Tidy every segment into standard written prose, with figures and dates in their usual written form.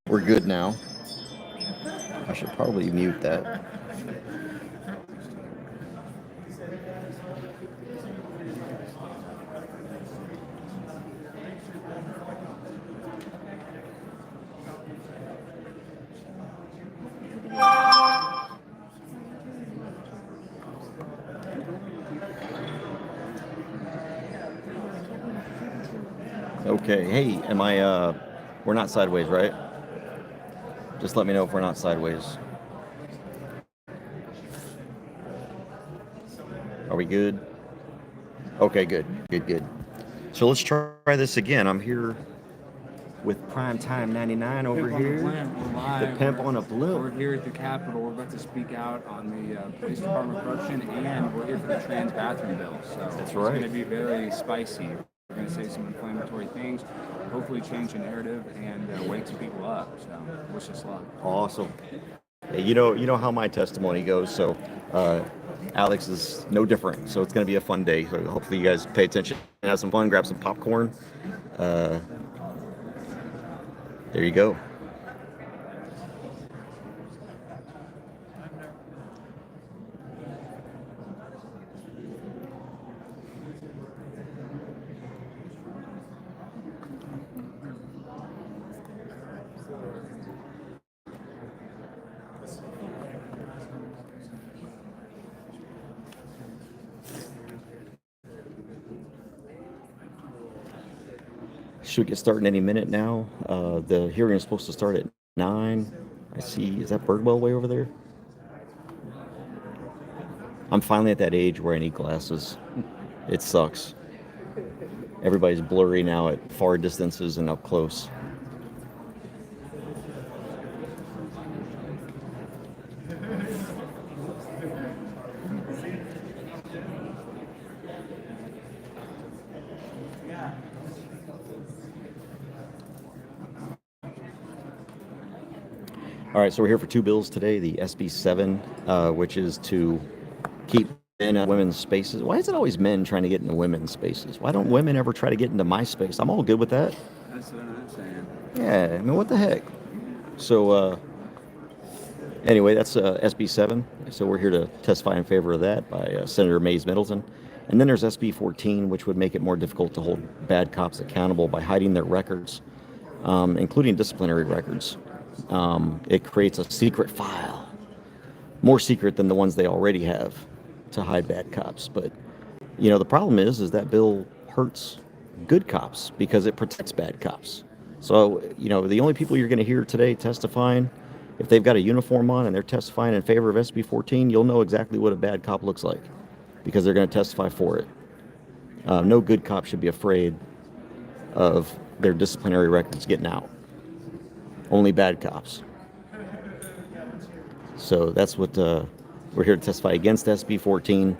We're good now. I should probably mute that. Okay, hey, we're not sideways, right? Just let me know if we're not sideways. Are we good? Okay, good. So let's try this again. I'm here with Primetime 99 over here. The pimp on a blimp. We're here at the Capitol. We're about to speak out on the police department corruption, and we're here for the trans bathroom bill. So That's It's right. going to be very spicy. We're going to say some inflammatory things, hopefully change the narrative, and wake some people up. So wish us luck. Awesome. Hey, you know how my testimony goes. So Alex is no different. So it's going to be a fun day. So hopefully you guys pay attention and have some fun. Grab some popcorn. There you go. Should get started any minute now. The hearing is supposed to start at 9. I see. Is that Birdwell way over there? I'm finally at that age where I need glasses. It sucks. Everybody's blurry now at far distances and up close. All right, so we're here for two bills today. The SB7, which is to keep men in women's spaces. Why is it always men trying to get into women's spaces? Why don't women ever try to get into my space? I'm all good with that. That's what I'm saying. Yeah, I mean, what the heck? So, anyway, that's SB7. So we're here to testify in favor of that by Senator Mays Middleton. And then there's SB14, which would make it more difficult to hold bad cops accountable by hiding their records, including disciplinary records. It creates a secret file, more secret than the ones they already have to hide bad cops. But, the problem is that bill hurts good cops because it protects bad cops. So, the only people you're going to hear today testifying, if they've got a uniform on and they're testifying in favor of SB14, you'll know exactly what a bad cop looks like because they're going to testify for it. No good cop should be afraid of their disciplinary records getting out. Only bad cops. So that's what we're here to testify against SB14.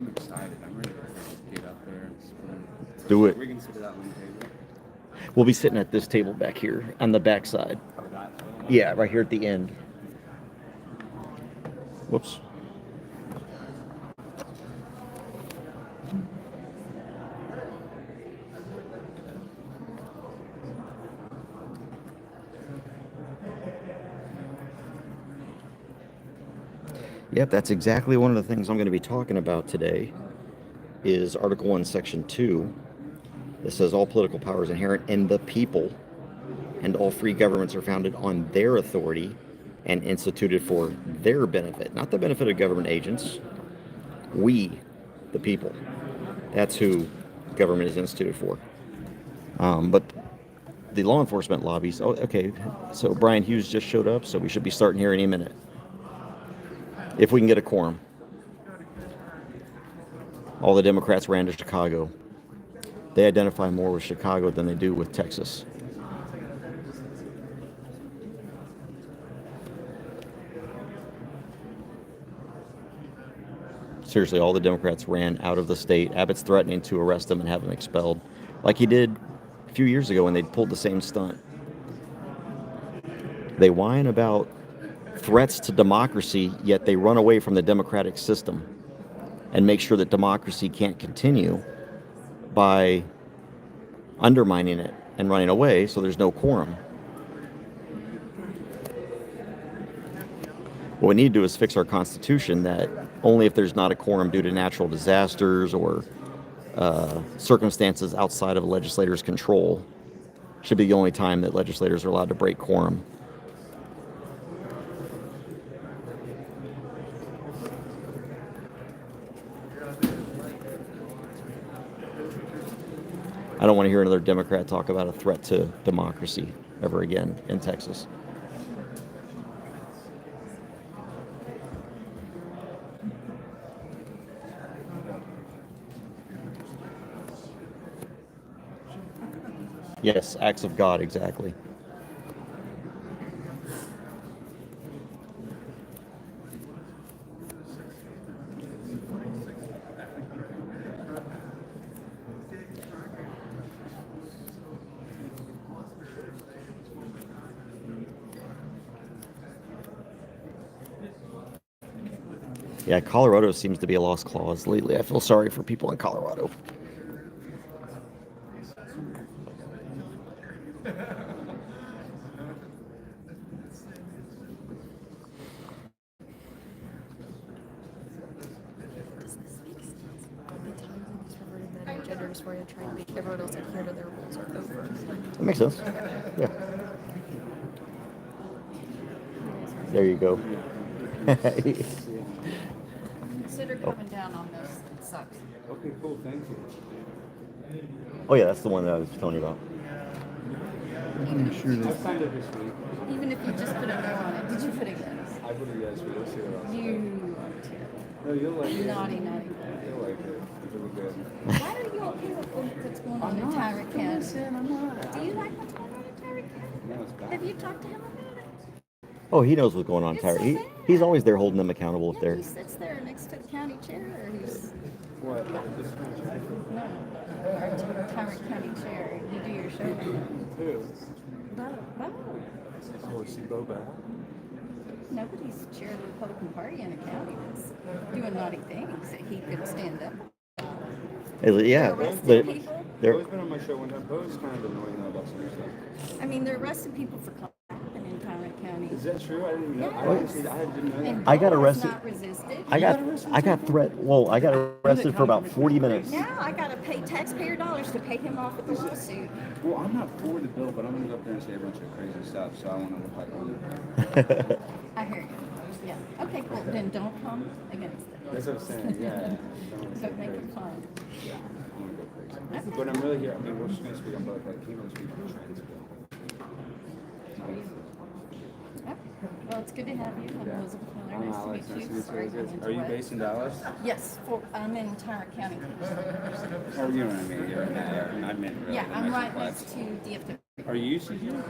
I'm excited. I'm ready to get up there. Do it. We can sit at that one table. We'll be sitting at this table back here on the back side. Yeah, right here at the end. Whoops. Yep, that's exactly one of the things I'm going to be talking about today is Article 1, Section 2. That says all political power is inherent in the people, and all free governments are founded on their authority and instituted for their benefit, not the benefit of government agents. We, the people. That's who government is instituted for. But the law enforcement lobbies, okay, so Brian Hughes just showed up, so we should be starting here any minute. If we can get a quorum. All the Democrats ran to Chicago. They identify more with Chicago than they do with Texas. Seriously, all the Democrats ran out of the state. Abbott's threatening to arrest them and have them expelled, like he did a few years ago when they pulled the same stunt. They whine about threats to democracy, yet they run away from the democratic system and make sure that democracy can't continue by undermining it and running away, so there's no quorum. What we need to do is fix our Constitution that only if there's not a quorum due to natural disasters or circumstances outside of a legislator's control should be the only time that legislators are allowed to break quorum. I don't want to hear another Democrat talk about a threat to democracy ever again in Texas. Yes, acts of God, exactly. Yeah, Colorado seems to be a lost cause lately. I feel sorry for people in Colorado. Where you try and make everyone else adhere to their rules are over. That makes sense. Yeah. There you go. Consider coming down on this. It sucks. Okay, cool. Thank you. Oh yeah, that's the one that I was telling you about. Even if, I signed it this week. even if you just put a no on it, did you put a yes? I put a yes, but let's see what else. You are terrible. No, you'll like it. Naughty, naughty. You'll like it. It's really good. Why are you okay with what's going on in Tyrant County? I'm not. Do you like what's going on in Tyrant County? No, it's bad. Have you talked to him about it? Oh, he knows what's going on, It's Tyra. so He, bad. he's always there holding them accountable if Yeah, they're. he sits there next to the county chair, or he's What? This country? no, our Tyrant County chair. You do your show. Who? Bo. Oh, is he Boba? Nobody's chair of the Republican Party in a county that's doing naughty things that he could stand up. Yeah, They're arresting but people. they're. Bo's been on my show one time. Bo's kind of annoying though about some stuff. I mean, they're arresting people for clapping in Tyrant County. Is that true? I didn't even know. Yes. I didn't know that. And I got Bo has arrested. Not resisted. I got arrested for about 40 minutes. Now I gotta pay taxpayer dollars to pay him off with the lawsuit. Well, I'm not for the bill, but I'm gonna go up there and say a bunch of crazy stuff, so I want to look like one. I hear you. Yeah. Okay, cool. Then don't come against it. That's what I'm saying. Yeah. But make it fun. Yeah. I want to go crazy. But I'm really here. I mean, we're just gonna speak on both. Like, he wants to speak on the trans bill. Yep. Well, it's good to have you. I'm Elizabeth Miller. I'm Nice Alex. to Nice meet to you. meet Sorry, you. I'm Are you into based in Dallas? Yes, I'm in Tyrant County. Oh, you know what I mean. You're in that area. I meant really. Yeah, the I'm Metroplex. right next to DFW. Are you CG?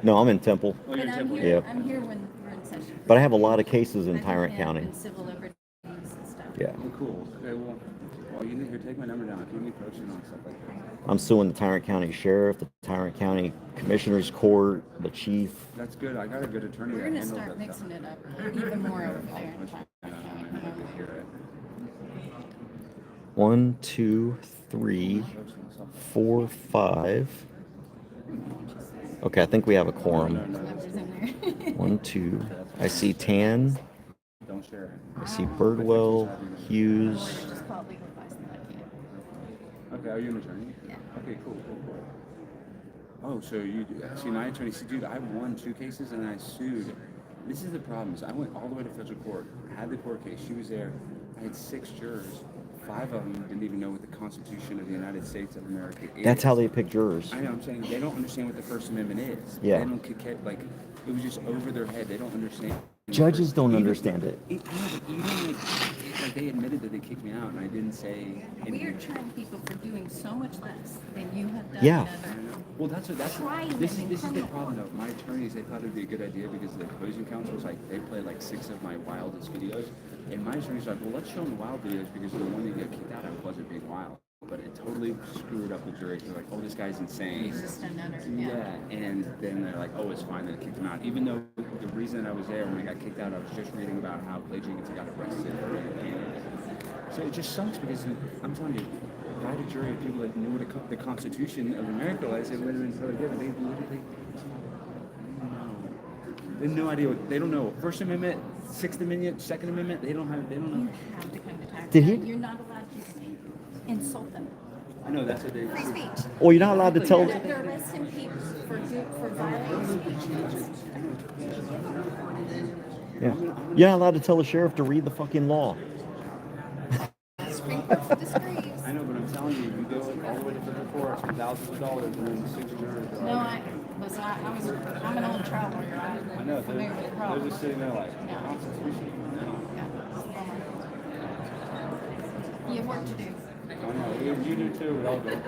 No, I'm in Temple, Oh, you're in And I'm Temple. here. Yeah. I'm here when we're in session. but I have a lot of cases in I do Tyrant have County. and civil liberties and stuff. Yeah, Oh, cool. Okay, well, you need here. Take my number down. Keep me posted on stuff like that. I'm suing the Tyrant County Sheriff, the Tyrant County Commissioner's Court, the Chief. That's good. I got a good attorney We're that gonna handles start that mixing stuff. it up even more over there in Tyrant I County. need to hear it. 1, 2, 3, 4, 5. Okay, I think we have a quorum. Numbers in there. 1, 2. I see Tan. Don't share it. I see Birdwell, Hughes. Just call it legal advice and I can't. Okay, are you an attorney? Yeah. Okay, cool. Oh, so you see, my attorney said, dude, I won 2 cases and I sued. This is the problem. So I went all the way to federal court, had the court case. She was there. I had 6 jurors. 5 of them didn't even know what the Constitution of the United States of America is. That's how they pick jurors. I know. I'm saying they don't understand what the First Amendment is. Yeah. They don't like. It was just over their head. They don't understand. Judges don't understand it. Like they admitted that they kicked me out, and I didn't say. We are trying people for doing so much less than you have done. Yeah. Ever. Well, that's Trying this them in is the criminal problem though. My attorneys, they thought it'd be a good idea because the opposing counsel was like, they played like 6 of my wildest videos, and my attorney's like, well, let's show them the wild videos because the one that got kicked out of wasn't being wild, but it totally screwed up the jury. They're like, oh, this guy's insane. He's just another. Yeah, and then they're like, oh, it's fine that it kicked him out. Even though the reason that I was there when I got kicked out, I was just reading about how Clay Jenkins got arrested for being a candidate. So it just sucks because I'm telling you, indict a jury of people that knew what the Constitution of America was, it would have been totally different. They literally they have no idea what they don't know. First Amendment, Sixth Amendment, Second Amendment. They don't know. You have to come to tax. Did he? You're not allowed to insult them. I know that's what they. Free speech. Well, you're not allowed to tell. They're arresting people for violating speech. Yeah. You're not allowed to tell the sheriff to read the fucking law. Supreme Court disagrees. I know, but I'm telling you, you go all the way to federal court, spend thousands of dollars, and then 6 jurors. No, I'm an old trial lawyer. I I'm know. familiar with the They're problem. just sitting there like Yeah. Constitution. You have work to do. I know. You do too. We all do.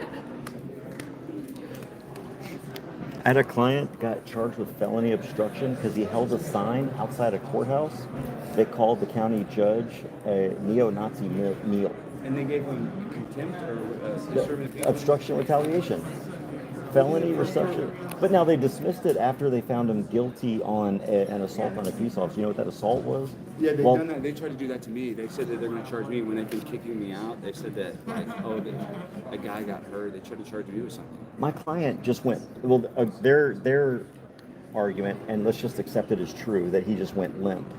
I had a client got charged with felony obstruction because he held a sign outside a courthouse that called the county judge a neo-Nazi meal. And they gave him contempt or disturbing the peace. Obstruction retaliation. Felony reception. But now they dismissed it after they found him guilty on an assault on a peace officer. You know what that assault was? Yeah, they've done that. They tried to do that to me. They said that they're going to charge me when they've been kicking me out. They said that, like, a guy got hurt. They tried to charge me with something. My client just went, well, their argument, and let's just accept it as true, that he just went limp.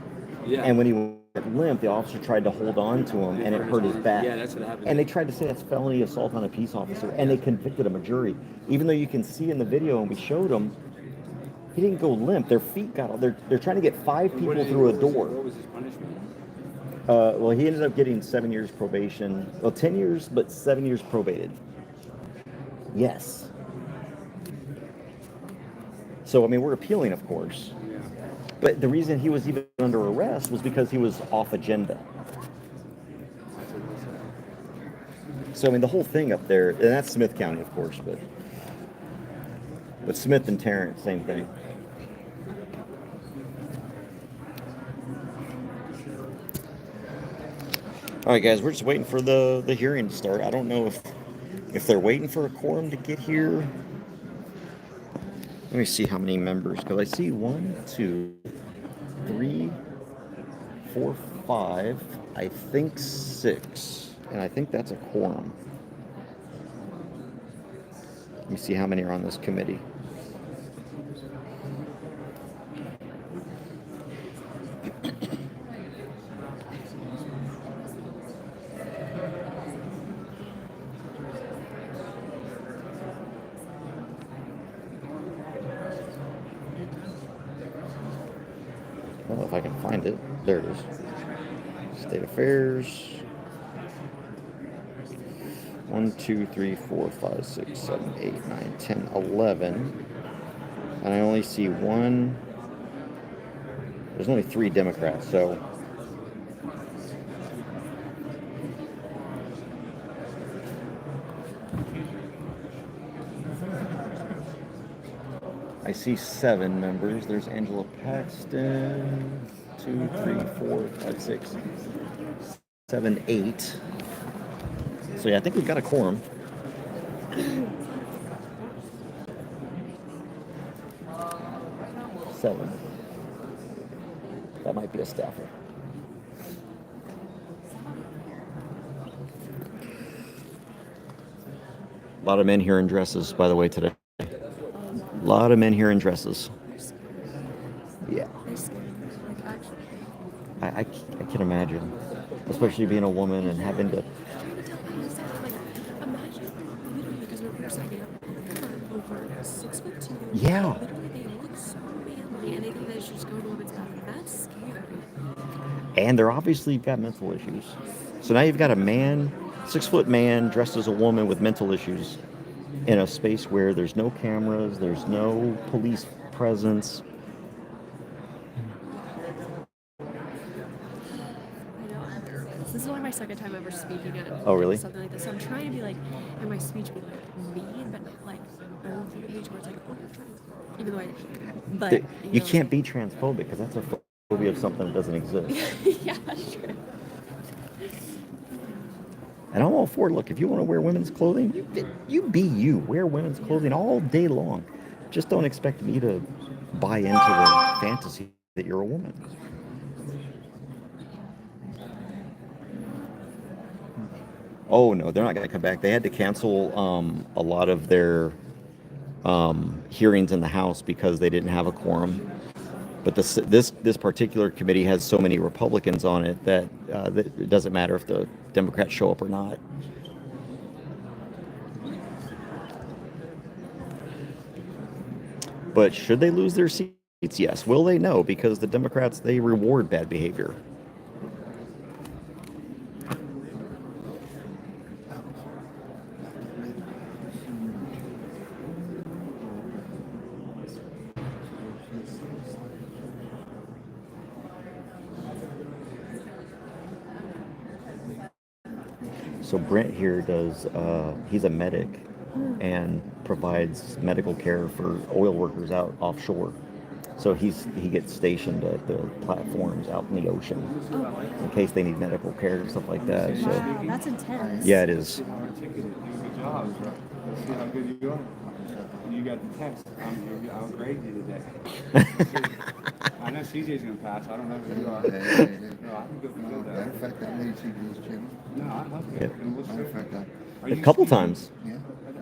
Yeah. And when he went limp, the officer tried to hold on to him, and it hurt his back. Yeah, that's what happened. And they tried to say that's felony assault on a peace officer, and they convicted him, a jury. Even though you can see in the video, and we showed him, he didn't go limp. Their feet got out. They're trying to get 5 people through a door. What was his punishment? Well, he ended up getting 7 years probation. Well, 10 years, but 7 years probated. Yes. So, I mean, we're appealing, of course. Yeah. But the reason he was even under arrest was because he was off agenda. So, I mean, the whole thing up there, and that's Smith County, of course, but Smith and Tarrant, same thing. All right, guys, we're just waiting for the hearing to start. I don't know if they're waiting for a quorum to get here. Let me see how many members, because I see 1, 2, 3, 4, 5, I think 6, and I think that's a quorum. Let me see how many are on this committee. I don't know if I can find it. There it is. State Affairs. 1, 2, 3, 4, 5, 6, 7, 8, 9, 10, 11. And I only see one. There's only 3 Democrats, so. I see 7 members. There's Angela Paxton. 2, 3, 4, 5, 6, 7, 8. So yeah, I think we've got a quorum. Seven. That might be a staffer. A lot of men here in dresses, by the way, today. A lot of men here in dresses. Yeah. I can imagine. Especially being a woman and having to... Yeah. And they're obviously got mental issues. So now you've got a man, 6-foot man dressed as a woman with mental issues in a space where there's no cameras, there's no police presence. This is only my second time ever speaking at something like this. So I'm trying to be like, and my speech be like mean, but not like old age where it's like, oh, you're trans. Even though but you can't be transphobic because that's a phobia of something that doesn't exist. Yeah, sure. And I'm all for it. Look, if you want to wear women's clothing, you be you. Wear women's clothing all day long. Just don't expect me to buy into the fantasy that you're a woman. Oh no, they're not going to come back. They had to cancel a lot of their hearings in the House because they didn't have a quorum. But this particular committee has so many Republicans on it that it doesn't matter if the Democrats show up or not. But should they lose their seats? Yes. Will they? No, because the Democrats, they reward bad behavior. So Brent here he's a medic and provides medical care for oil workers out offshore. So he gets stationed at the platforms out in the ocean in case they need medical care and stuff like that. So Wow, that's intense. yeah, it is. Good job. See how good you are. You got the text. I'll grade you today. I know CJ's gonna pass. I don't know who you are. Hey, hey, hey. No, I can go for good Matter of though. fact, I made CJ's channel. No, I love you. Yep. And we'll Matter of share. fact, Are A you couple speaking? times. yeah,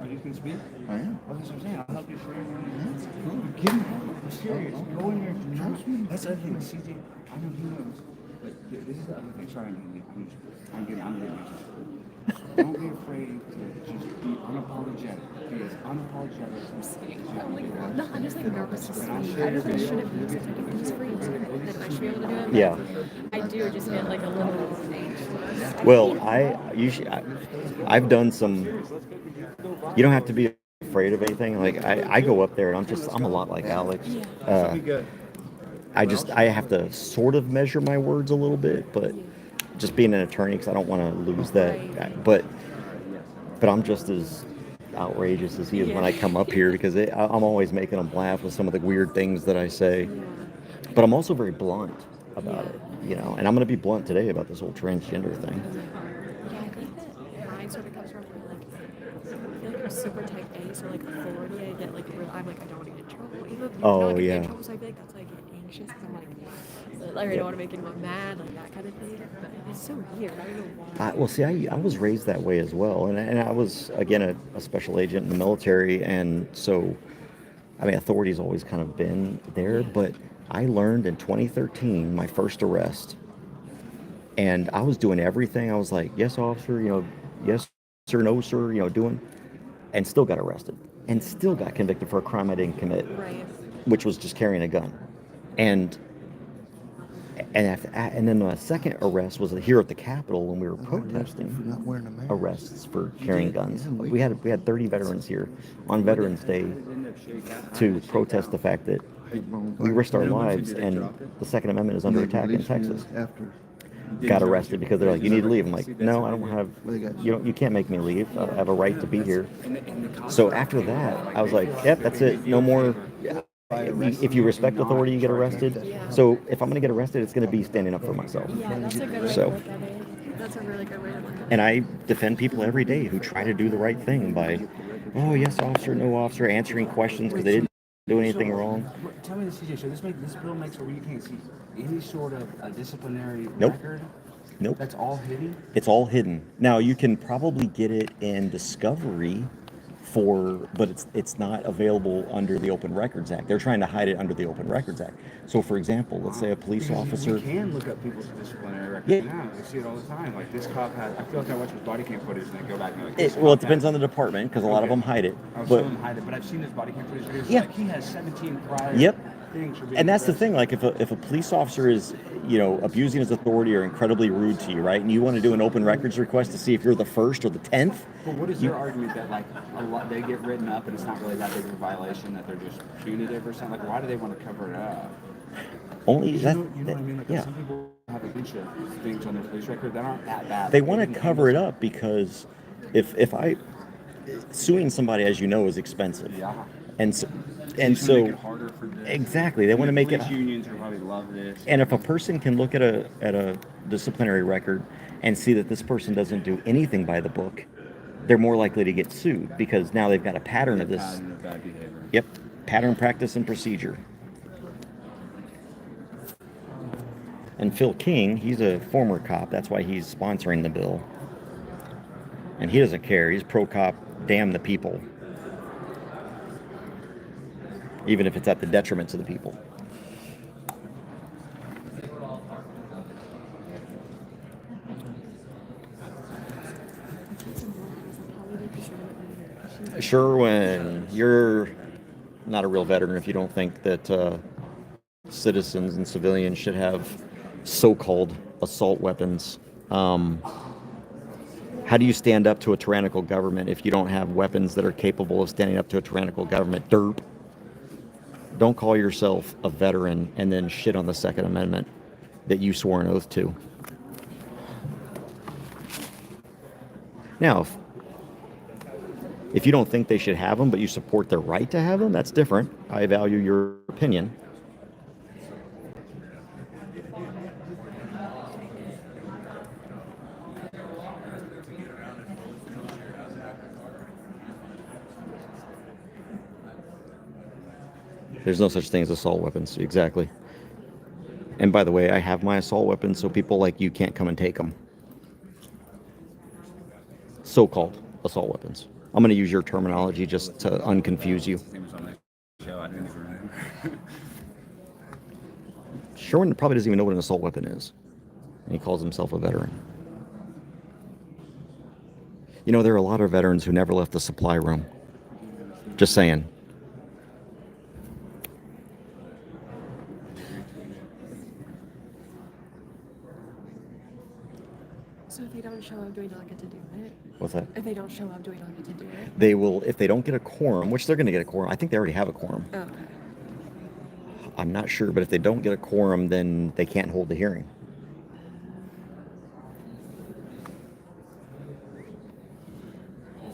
Are you gonna speak? I am. Well, that's what I'm saying. I'll help you share your That's cool. Give me I'm serious. Go in there. Trust me. That's the other thing. CJ, I know he knows. But this is the other thing. Sorry, I'm getting you. Don't be afraid to just be unapologetic. Be as unapologetic as you I'm like, can. no, I'm just like nervous to speak. I just like, shouldn't be since like if he's free, then I should be able to do it. Yeah. I do just get like a little anxious. Well, I've done some. You don't have to be afraid of anything. Like I go up there and I'm a lot like Alex. I have to sort of measure my words a little bit, but just being an attorney, because I don't want to lose that. But I'm just as outrageous as he is when I come up here because I'm always making him laugh with some of the weird things that I say. But I'm also very blunt about it, and I'm going to be blunt today about this whole transgender thing. Yeah, I think that mine sort of comes from like, I feel like I'm super type A, so like authority, I get like, I'm like, I don't want to get in trouble. Even if Oh, not to get yeah. in trouble, so I feel like that's why I get anxious, because I'm like, I don't want to make anyone mad, like that kind of thing. But it's so weird. I don't know why. Well, see, I was raised that way as well, and I was again a special agent in the military, and so, I mean, authority's always kind of been there. But I learned in 2013 my first arrest, and I was doing everything. I was like, yes, officer, yes, sir, no, sir, doing, and still got arrested, and still got convicted for a crime I didn't commit, Right. which was just carrying a gun, and then the second arrest was here at the Capitol when we were For protesting not wearing a mask. arrests for carrying guns. We had 30 veterans here on Veterans Day to protest the fact that we risked our lives and the Second Amendment is under attack in Texas. After. Got arrested because they're like, you need to leave. I'm like, no, I don't have. You can't make me leave. I have a right to be here. So after that, I was like, yep, that's it. No more. If you respect authority, you get arrested. So if I'm going to get arrested, it's going to be standing up for myself. Yeah, that's a good way So- to look at it. That's a really good way to look at it. And I defend people every day who try to do the right thing by, oh, yes, officer, no, officer, answering questions because they didn't do anything wrong. Tell me this, CJ. So this bill makes where you can't see any sort of a disciplinary Nope. record? Nope. That's all hidden? It's all hidden. Now, you can probably get it in discovery but it's not available under the Open Records Act. They're trying to hide it under the Open Records Act. So, for example, let's say a police officer. We can look up people's disciplinary records Yeah. now. We see it all the time. Like this cop had, I feel like I watch his body cam footage and then go back and like, It depends on the department because a lot of them hide it. Some But of them hide it, but I've seen his body cam footage videos. Yeah. Like he has 17 prior Yep. things for being And that's the arrested. thing, like if a police officer is, abusing his authority or incredibly rude to you, right? And you want to do an open records request to see if you're the first or the 10th. But what is your argument that like a lot they get written up and it's not really that big of a violation, that they're just punitive or something? Like why do they want to cover it up? Only You that, know what I mean? Like yeah. some people have a bunch of things on their police record that aren't that bad. They want to cover it up because if I suing somebody, as you know, is expensive. Yeah. And so, They just wanna make it harder for this. exactly, they want to make it. Police unions will probably love this. And if a person can look at a disciplinary record and see that this person doesn't do anything by the book, they're more likely to get sued because now they've got a pattern of this. Pattern of bad behavior. Yep, pattern, practice, and procedure. And Phil King, he's a former cop. That's why he's sponsoring the bill. And he doesn't care. He's pro-cop, damn the people. Even if it's at the detriment to the people. Sure, when you're not a real veteran if you don't think that citizens and civilians should have so-called assault weapons. How do you stand up to a tyrannical government if you don't have weapons that are capable of standing up to a tyrannical government? Derp. Don't call yourself a veteran and then shit on the Second Amendment that you swore an oath to. Now, if you don't think they should have them, but you support their right to have them, that's different. I value your opinion. There's no such thing as assault weapons, exactly. And by the way, I have my assault weapons, so people like you can't come and take them. So-called assault weapons. I'm going to use your terminology just to unconfuse you. Sherwin probably doesn't even know what an assault weapon is. And he calls himself a veteran. You know, there are a lot of veterans who never left the supply room. Just saying. So if they don't show up, do we not get to do it? What's that? If they don't show up, do we not get to do it? They will, if they don't get a quorum, which they're going to get a quorum. I think they already have a quorum. Oh, okay. I'm not sure, but if they don't get a quorum, then they can't hold the hearing.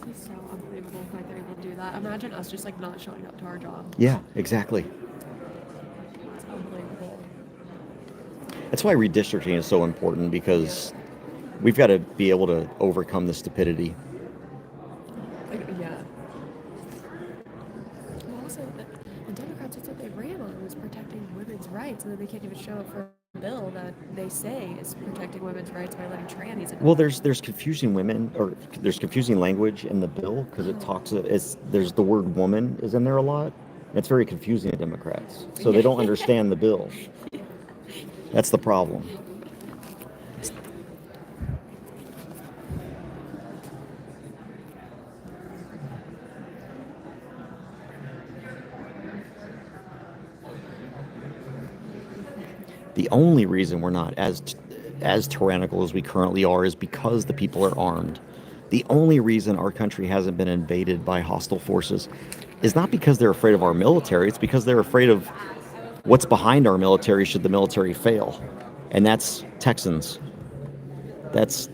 This is so unbelievable if they're able to do that. Imagine us just like not showing up to our job. Yeah, exactly. It's unbelievable. That's why redistricting is so important, because we've got to be able to overcome the stupidity. Yeah. Well, also, the Democrats, that's what they ran on, was protecting women's rights, and then they can't even show up for a bill that they say is protecting women's rights by letting trannies in. Well, there's confusing women, or there's confusing language in the bill, because it talks, there's the word woman is in there a lot. It's very confusing to Democrats, so they don't understand the bill. That's the problem. The only reason we're not as tyrannical as we currently are is because the people are armed. The only reason our country hasn't been invaded by hostile forces is not because they're afraid of our military. It's because they're afraid of what's behind our military should the military fail. And that's Texans. That's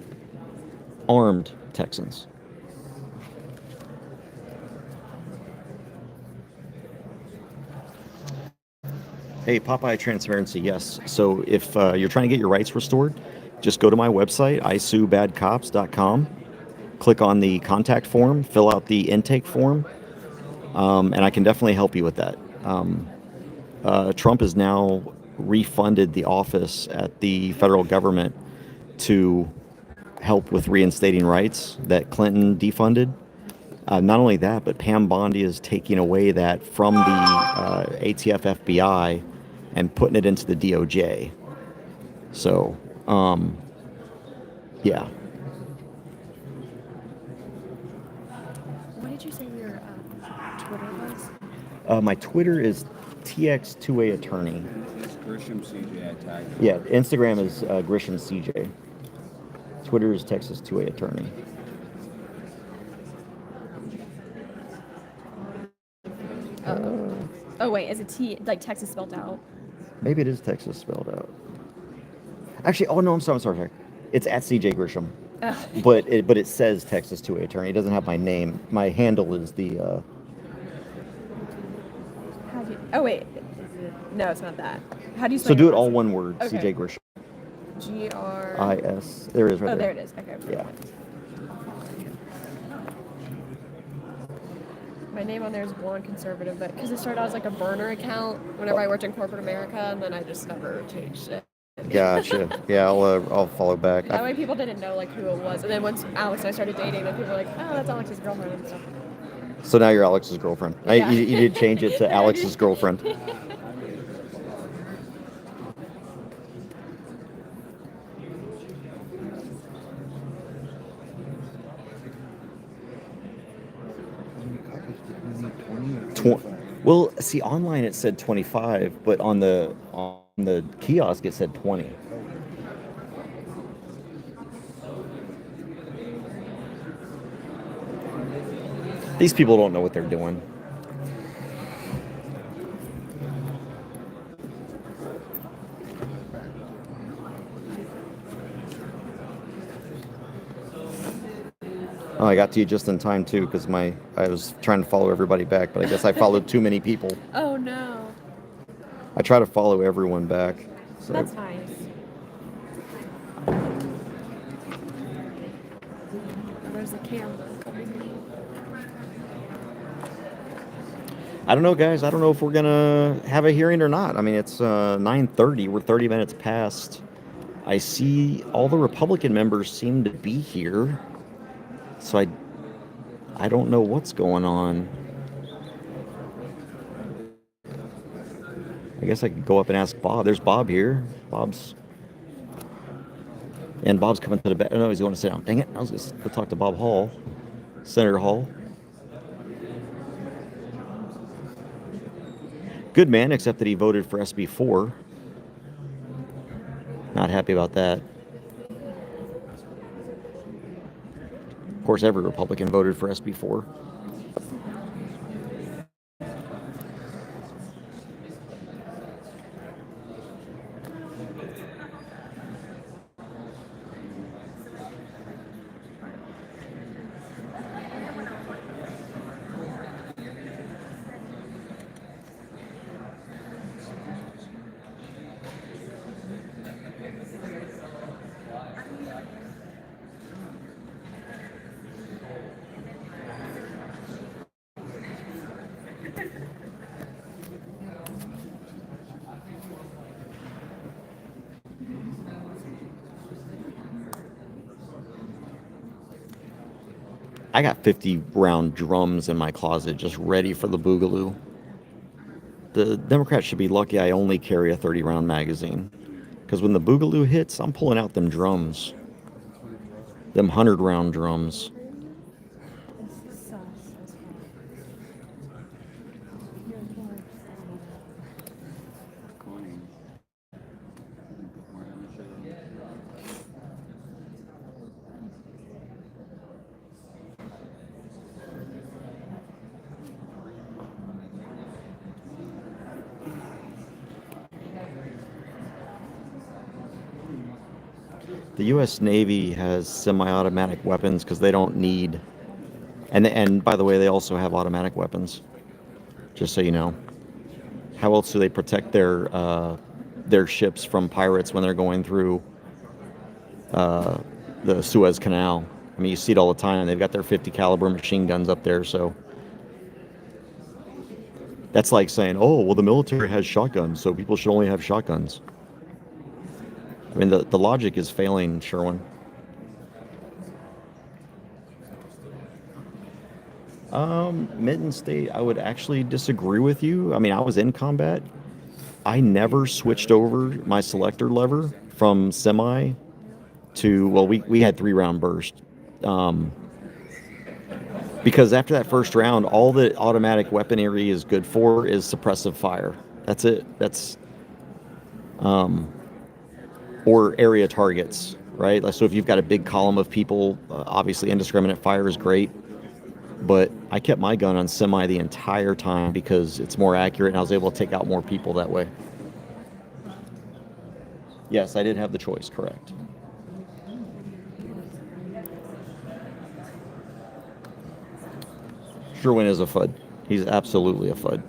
armed Texans. Hey, Popeye Transparency, yes. So if you're trying to get your rights restored, just go to my website, isuebadcops.com, click on the contact form, fill out the intake form, and I can definitely help you with that. Trump has now refunded the office at the federal government to help with reinstating rights that Clinton defunded. Not only that, but Pam Bondi is taking away that from the ATF FBI and putting it into the DOJ. So, yeah. What did you say your Twitter was? My Twitter is TX2A Attorney. Grisham CJ, I tagged. Yeah, Instagram is Grisham CJ. Twitter is Texas 2A Attorney. Oh wait, is it T like Texas spelled out? Maybe it is Texas spelled out. Actually, oh no, I'm sorry. It's at CJ Grisham. But it says Texas 2A Attorney. It doesn't have my name. My handle is the... How do you, oh wait, no, it's not that. How do you spell So do your it all last one word, Okay. CJ Grisham. G-R... There it is right Oh, there. there it is. Okay. Yeah. My name on there is Blonde Conservative, but because it started out as like a burner account whenever I worked in corporate America, and then I just never changed it. Gotcha. Yeah, I'll follow back. That way people didn't know like who it was. And then once Alex and I started dating, then people were like, oh, that's Alex's girlfriend and stuff. So now you're Alex's girlfriend. Yeah. You did change it to Alex's girlfriend. Well, see, online it said 25, but on the kiosk it said 20. These people don't know what they're doing. Oh, I got to you just in time too, because I was trying to follow everybody back, but I guess I followed too many people. Oh no. I try to follow everyone back. So. That's nice. There's a camera. I don't know, guys. I don't know if we're gonna have a hearing or not. I mean, it's 9:30. We're 30 minutes past. I see all the Republican members seem to be here, so I don't know what's going on. I guess I could go up and ask Bob. There's Bob here. Bob's coming to the back. No, he's going to sit down. Dang it! I was going to go talk to Bob Hall, Senator Hall. Good man, except that he voted for SB4. Not happy about that. Of course, every Republican voted for SB4. I got 50 round drums in my closet just ready for the boogaloo. The Democrats should be lucky I only carry a 30 round magazine. Because when the boogaloo hits, I'm pulling out them drums. Them 100 round drums. The U.S. Navy has semi-automatic weapons because they don't need, and by the way, they also have automatic weapons. Just so you know, how else do they protect their ships from pirates when they're going through the Suez Canal? I mean, you see it all the time. They've got their 50 caliber machine guns up there, so that's like saying, oh, well, the military has shotguns, so people should only have shotguns. I mean, the logic is failing, Sherwin. Mitten State, I would actually disagree with you. I mean, I was in combat. I never switched over my selector lever from semi to, well, we had 3 round burst. Because after that first round, all the automatic weaponry is good for is suppressive fire. That's it. That's or area targets, right? So if you've got a big column of people, obviously indiscriminate fire is great. But I kept my gun on semi the entire time because it's more accurate and I was able to take out more people that way. Yes, I did have the choice, correct. Sherwin is a FUD. He's absolutely a FUD.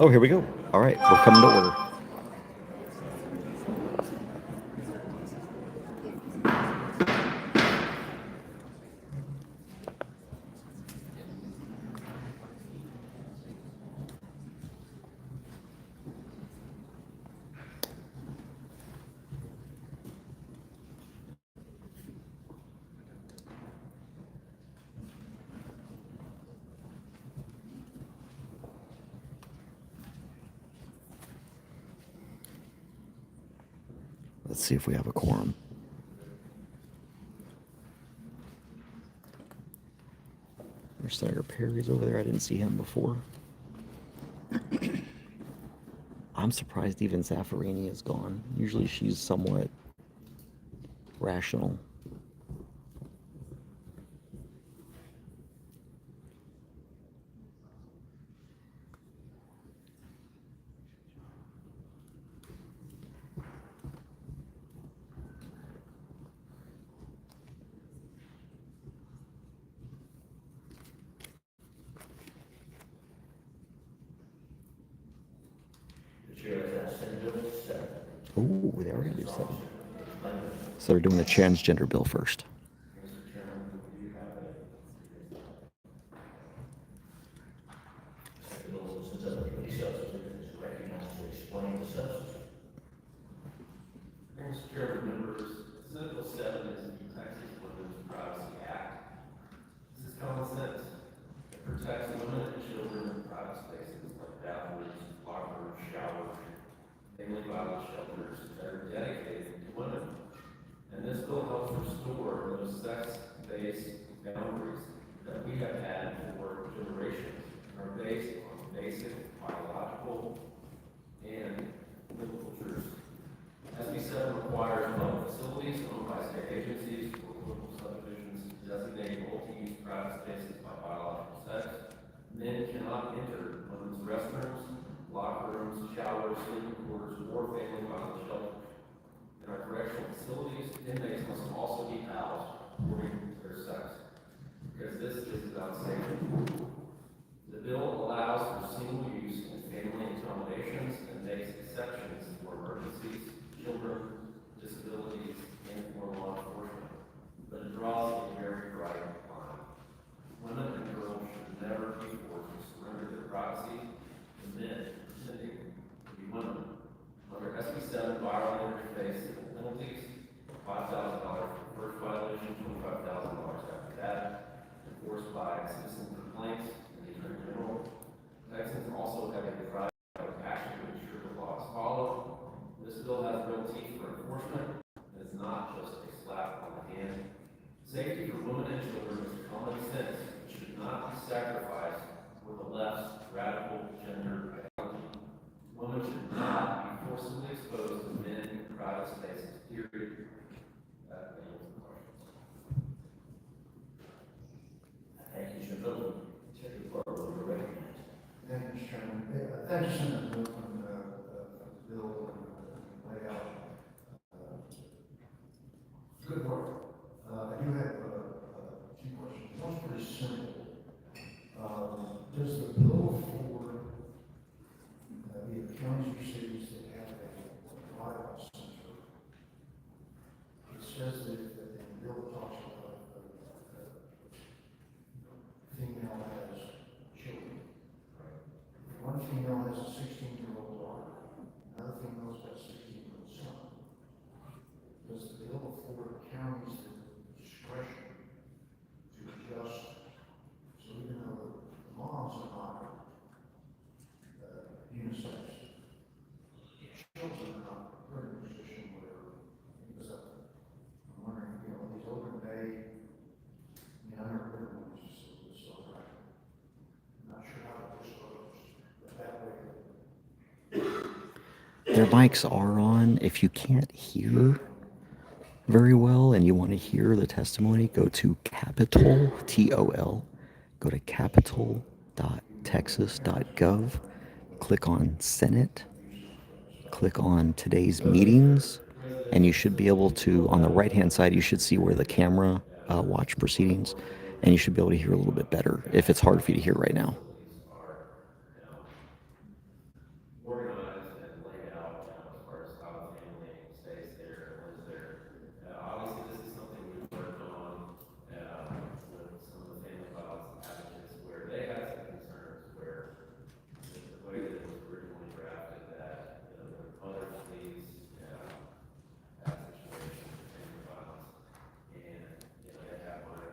Oh, here we go. All right, we're coming to order. Let's see if we have a quorum. There's Senator Perry's over there. I didn't see him before. I'm surprised even Zaffarini is gone. Usually she's somewhat rational. Oh, they are going to do 7. So they're doing the transgender bill first. Mr. Chairman, members, Senate 7 is the Texas Women's Privacy Act. This is common sense. It protects women and children in private spaces like bathrooms, locker rooms, showers, family violence shelters that are dedicated to women. And this bill helps restore those sex-based boundaries that we have had for generations and are based on basic biological and biblical truths. SB7 requires public facilities owned by state agencies or local subdivisions to designate multi-use private spaces by biological sex. Men cannot enter women's restrooms, locker rooms, showers, sleeping quarters, or family violence shelters. In our correctional facilities, inmates must also be housed according to their sex, because this is about safety. The bill allows for single use and family accommodations and makes exceptions for emergencies, children, disabilities, and for law enforcement, but it draws a very bright line. Women and girls should never be forced to surrender their privacy to men pretending to be women. Under SB7, violators face civil penalties, $5,000 for the first violation, $25,000 after that, enforced by citizen complaints and the Attorney General. Texans also have a right of action to ensure the law is followed. This bill has real teeth for enforcement. It's not just a slap on the hand. Safety for women and children is common sense. It should not be sacrificed for the left's radical gender ideology. Women should not be forcibly exposed to men in private spaces, period. That yields the questions. Thank you, Senator. Take the floor, will be recognized. Thank you, Mr. Chairman. Thank you, Senator Milton, for the bill and layout. Good work. I do have a few questions. One's pretty simple. Does the bill for either counties or cities that have a violence center, it says that the bill talks about female has children. One female has a 16-year-old daughter, another female's got a 16-year-old son. Does the bill afford counties the discretion to adjust, so even though the moms are not unisex, children are not put in a position where, because I'm wondering, these open bay, I never heard of one, so I'm not sure how to dispose, but that way. Their mics are on. If you can't hear very well and you want to hear the testimony, go to Capitol, TOL, go to capitol.texas.gov, click on Senate, click on today's meetings, and you should be able to, on the right-hand side, you should see where the camera watch proceedings, and you should be able to hear a little bit better if it's hard for you to hear right now.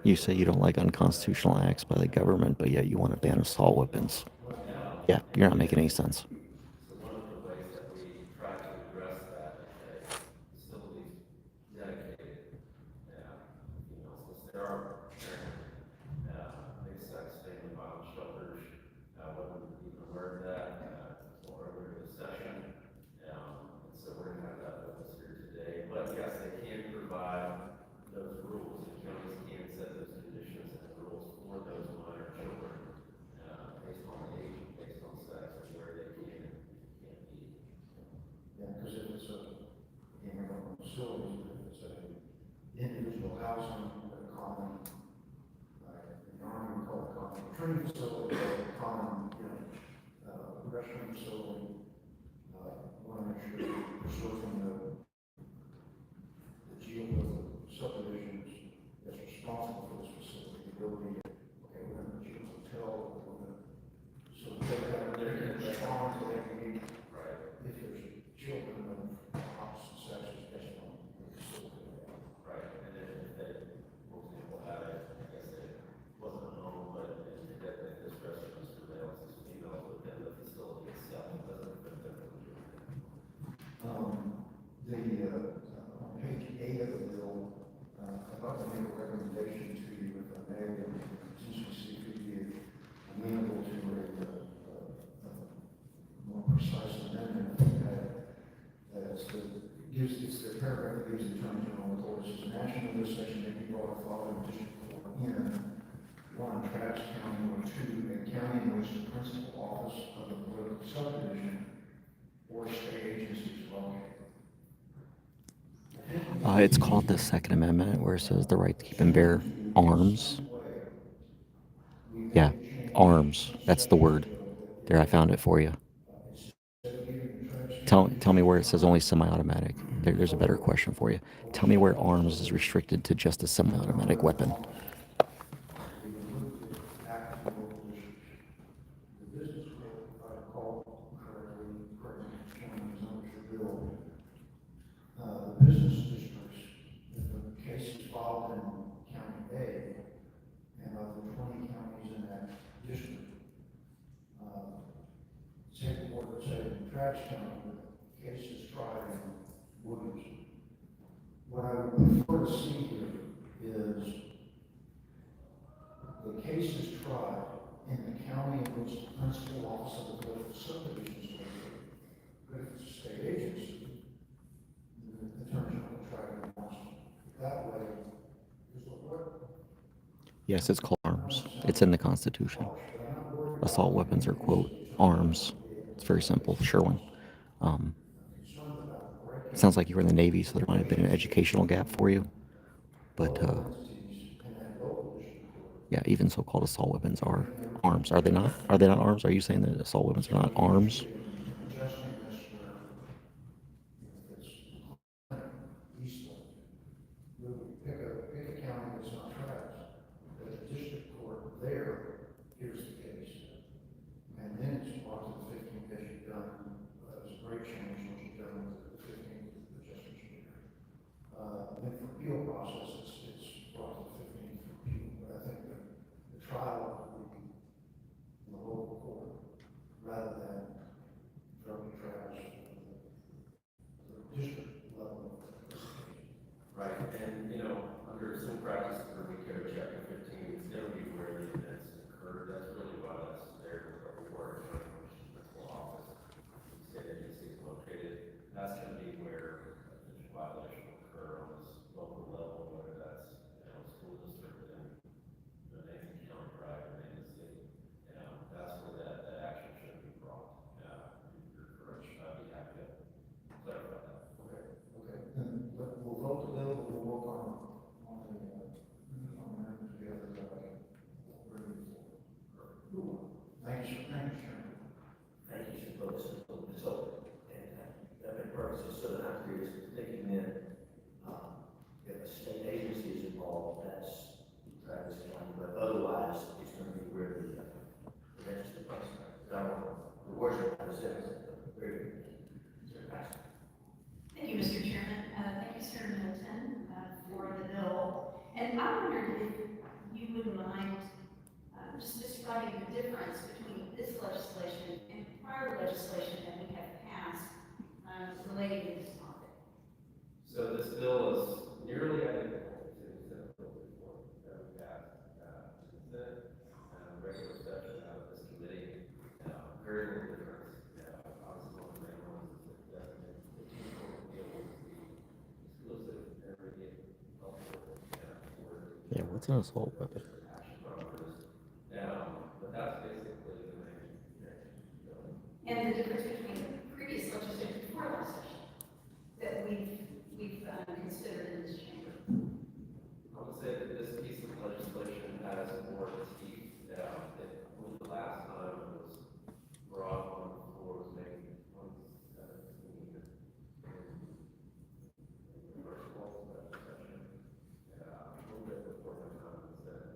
You say you don't like unconstitutional acts by the government, but yet you want to ban assault weapons. Yeah, you're not making any sense. So one of the ways that we try to address that is that facilities dedicated, since there are same-sex family violence shelters, wasn't even aware of that, until earlier this session. And so we're gonna have that with us here today. But yes, they can provide those rules, and counties can set those conditions and rules for those minor children, based on age, based on sex, and where they can and can't be. Yeah, because if it's a, facilities, if it's a individual housing, a common, in the Army, we call it common training facility, or a common, restroom facility, want to make sure you're preserving the subdivisions that's responsible for this facility, the ability to, okay, we're going to choose a hotel, we're going to, so they can respond to that need. Right. If there's children of opposite sexes, based on the facility. Right, and then if they, for example, had a, I guess it wasn't a home, but that this restaurant is surveillance, is females within the facility itself, it doesn't fit them. On page 8 of the bill, I'd like to make a recommendation to you, if I may, that potentially see if you'd be amenable to a more precise amendment that's gives the paragraph that gives the Attorney General authority. Says, an action of this section may be brought following district court in one, Travis County, or two, a county in which the principal office of the political subdivision or state agency is located. It's called the Second Amendment, where it says the right to keep and bear arms. Yeah, arms. That's the word. There, I found it for you. Tell me where it says only semi-automatic. There's a better question for you. Tell me where arms is restricted to just a semi-automatic weapon. The business code, if I recall correctly, the business districts, if the case is filed in County A, and of the 20 counties in that district, say the court would say in Travis County, the case is tried in Williams. What I would prefer to see here is the case is tried in the county in which the principal office of the political subdivision is located. But if it's a state agency, the attorney general will try to enforce it. That way, is what? Yes, it's called arms. It's in the Constitution. Assault weapons are, quote, arms. It's very simple. Sherwin. It sounds like you were in the Navy, so there might have been an educational gap for you. But, yeah, even so-called assault weapons are arms. Are they not? Are they not arms? Are you saying that assault weapons are not arms? Pick a county that's not Travis, but the district court there hears the case. And then it's brought to the 15th as you've done, it's a great change what you've done with the 15th adjustment year. Then for appeal process, it's brought to the 15th for appeal. But I think the trial would be in the local court rather than from Travis the district level. Right, and, under some practice for Code Chapter 15, it's going to be where the events occurred. That's really why that's there, where the principal office, the state agency is located. That's going to be where the violation will occur on this local level, whether that's, school district and Nathan County, right, or Nathan City. That's where that action should be brought. You're correct. I'd be happy to clarify that. Okay. Then we'll vote the bill, but we'll work on the together. Thank you, Chairman. Thank you, so, and that makes perfect sense. So then I'm curious, thinking in, if a state agency is involved, that's Travis County, but otherwise, it's going to be where the registered person, the worship is very good. Thank you, Mr. Chairman. Thank you, Senator Middleton, for the bill. And I wondered if What's an assault weapon? But that's basically the main. And the difference between the previous legislation before last session that we've considered in this chamber. I would say that this piece of legislation has more teeth. When the last time it was brought on the floor was May 2017. First of all, that session, a little bit before my time was there.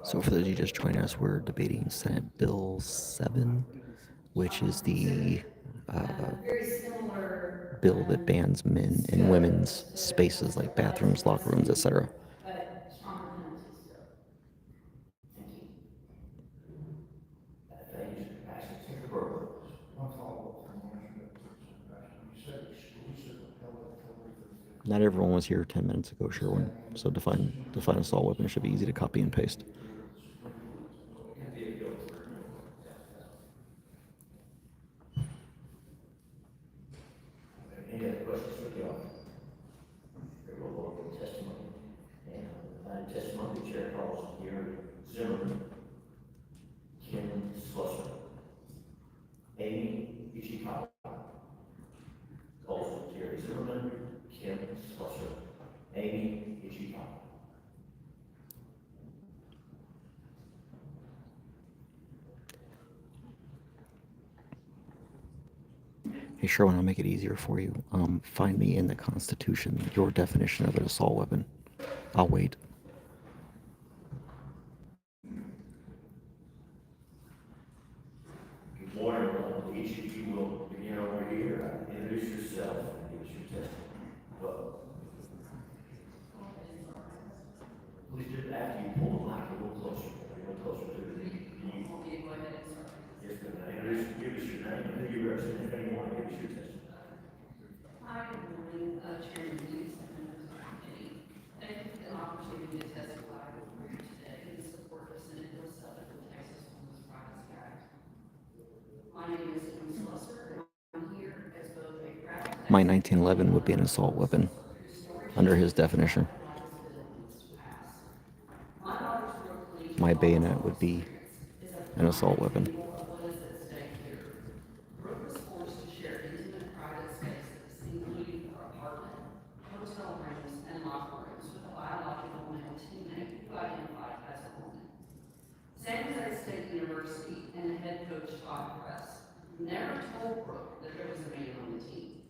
So for those of you just joining us, we're debating Senate Bill 7, which is the Very similar. bill that bans men in women's spaces like bathrooms, locker rooms, etc. But stronger penalties still. Thank you. Thank you, Pastor Senator Burrow. One follow-up from one of you said exclusive of February 35th. Not everyone was here 10 minutes ago, Sherwin. So define assault weapon should be easy to copy and paste. Any other questions for the audience? We will go over the testimony. And the testimony, the chair calls Gary Zimmerman, Kim Slusser, Amy Ichikawa. Calls Gary Zimmerman, Kim Slusser, Amy Ichikawa. Hey, Sherwin, I'll make it easier for you. Find me in the Constitution your definition of an assault weapon. I'll wait. Good morning, everyone. Each of you will begin over here. Introduce yourself and give us your testimony. Well, please do after you pull the mic a little closer to the you. Yes, good. Now give us your name, who you represent, if anyone, give us your testimony. Hi, good morning, Chairman Hughes and members of the committee. Thank you for the opportunity to testify before you today in support of Senate Bill 7 of the Texas Women's Privacy Act. My name is Kim Slusser, and I'm here as both a proud My 1911 would be an assault weapon under his definition. My daughter's Brooklyn My bayonet would be an assault weapon. what is at stake here. Brooke was forced to share intimate private spaces, including her apartment, hotel rooms, and locker rooms with a biological male teammate who identified as a woman. San Jose State University and the head coach Todd Press never told Brooke that there was a man on the team.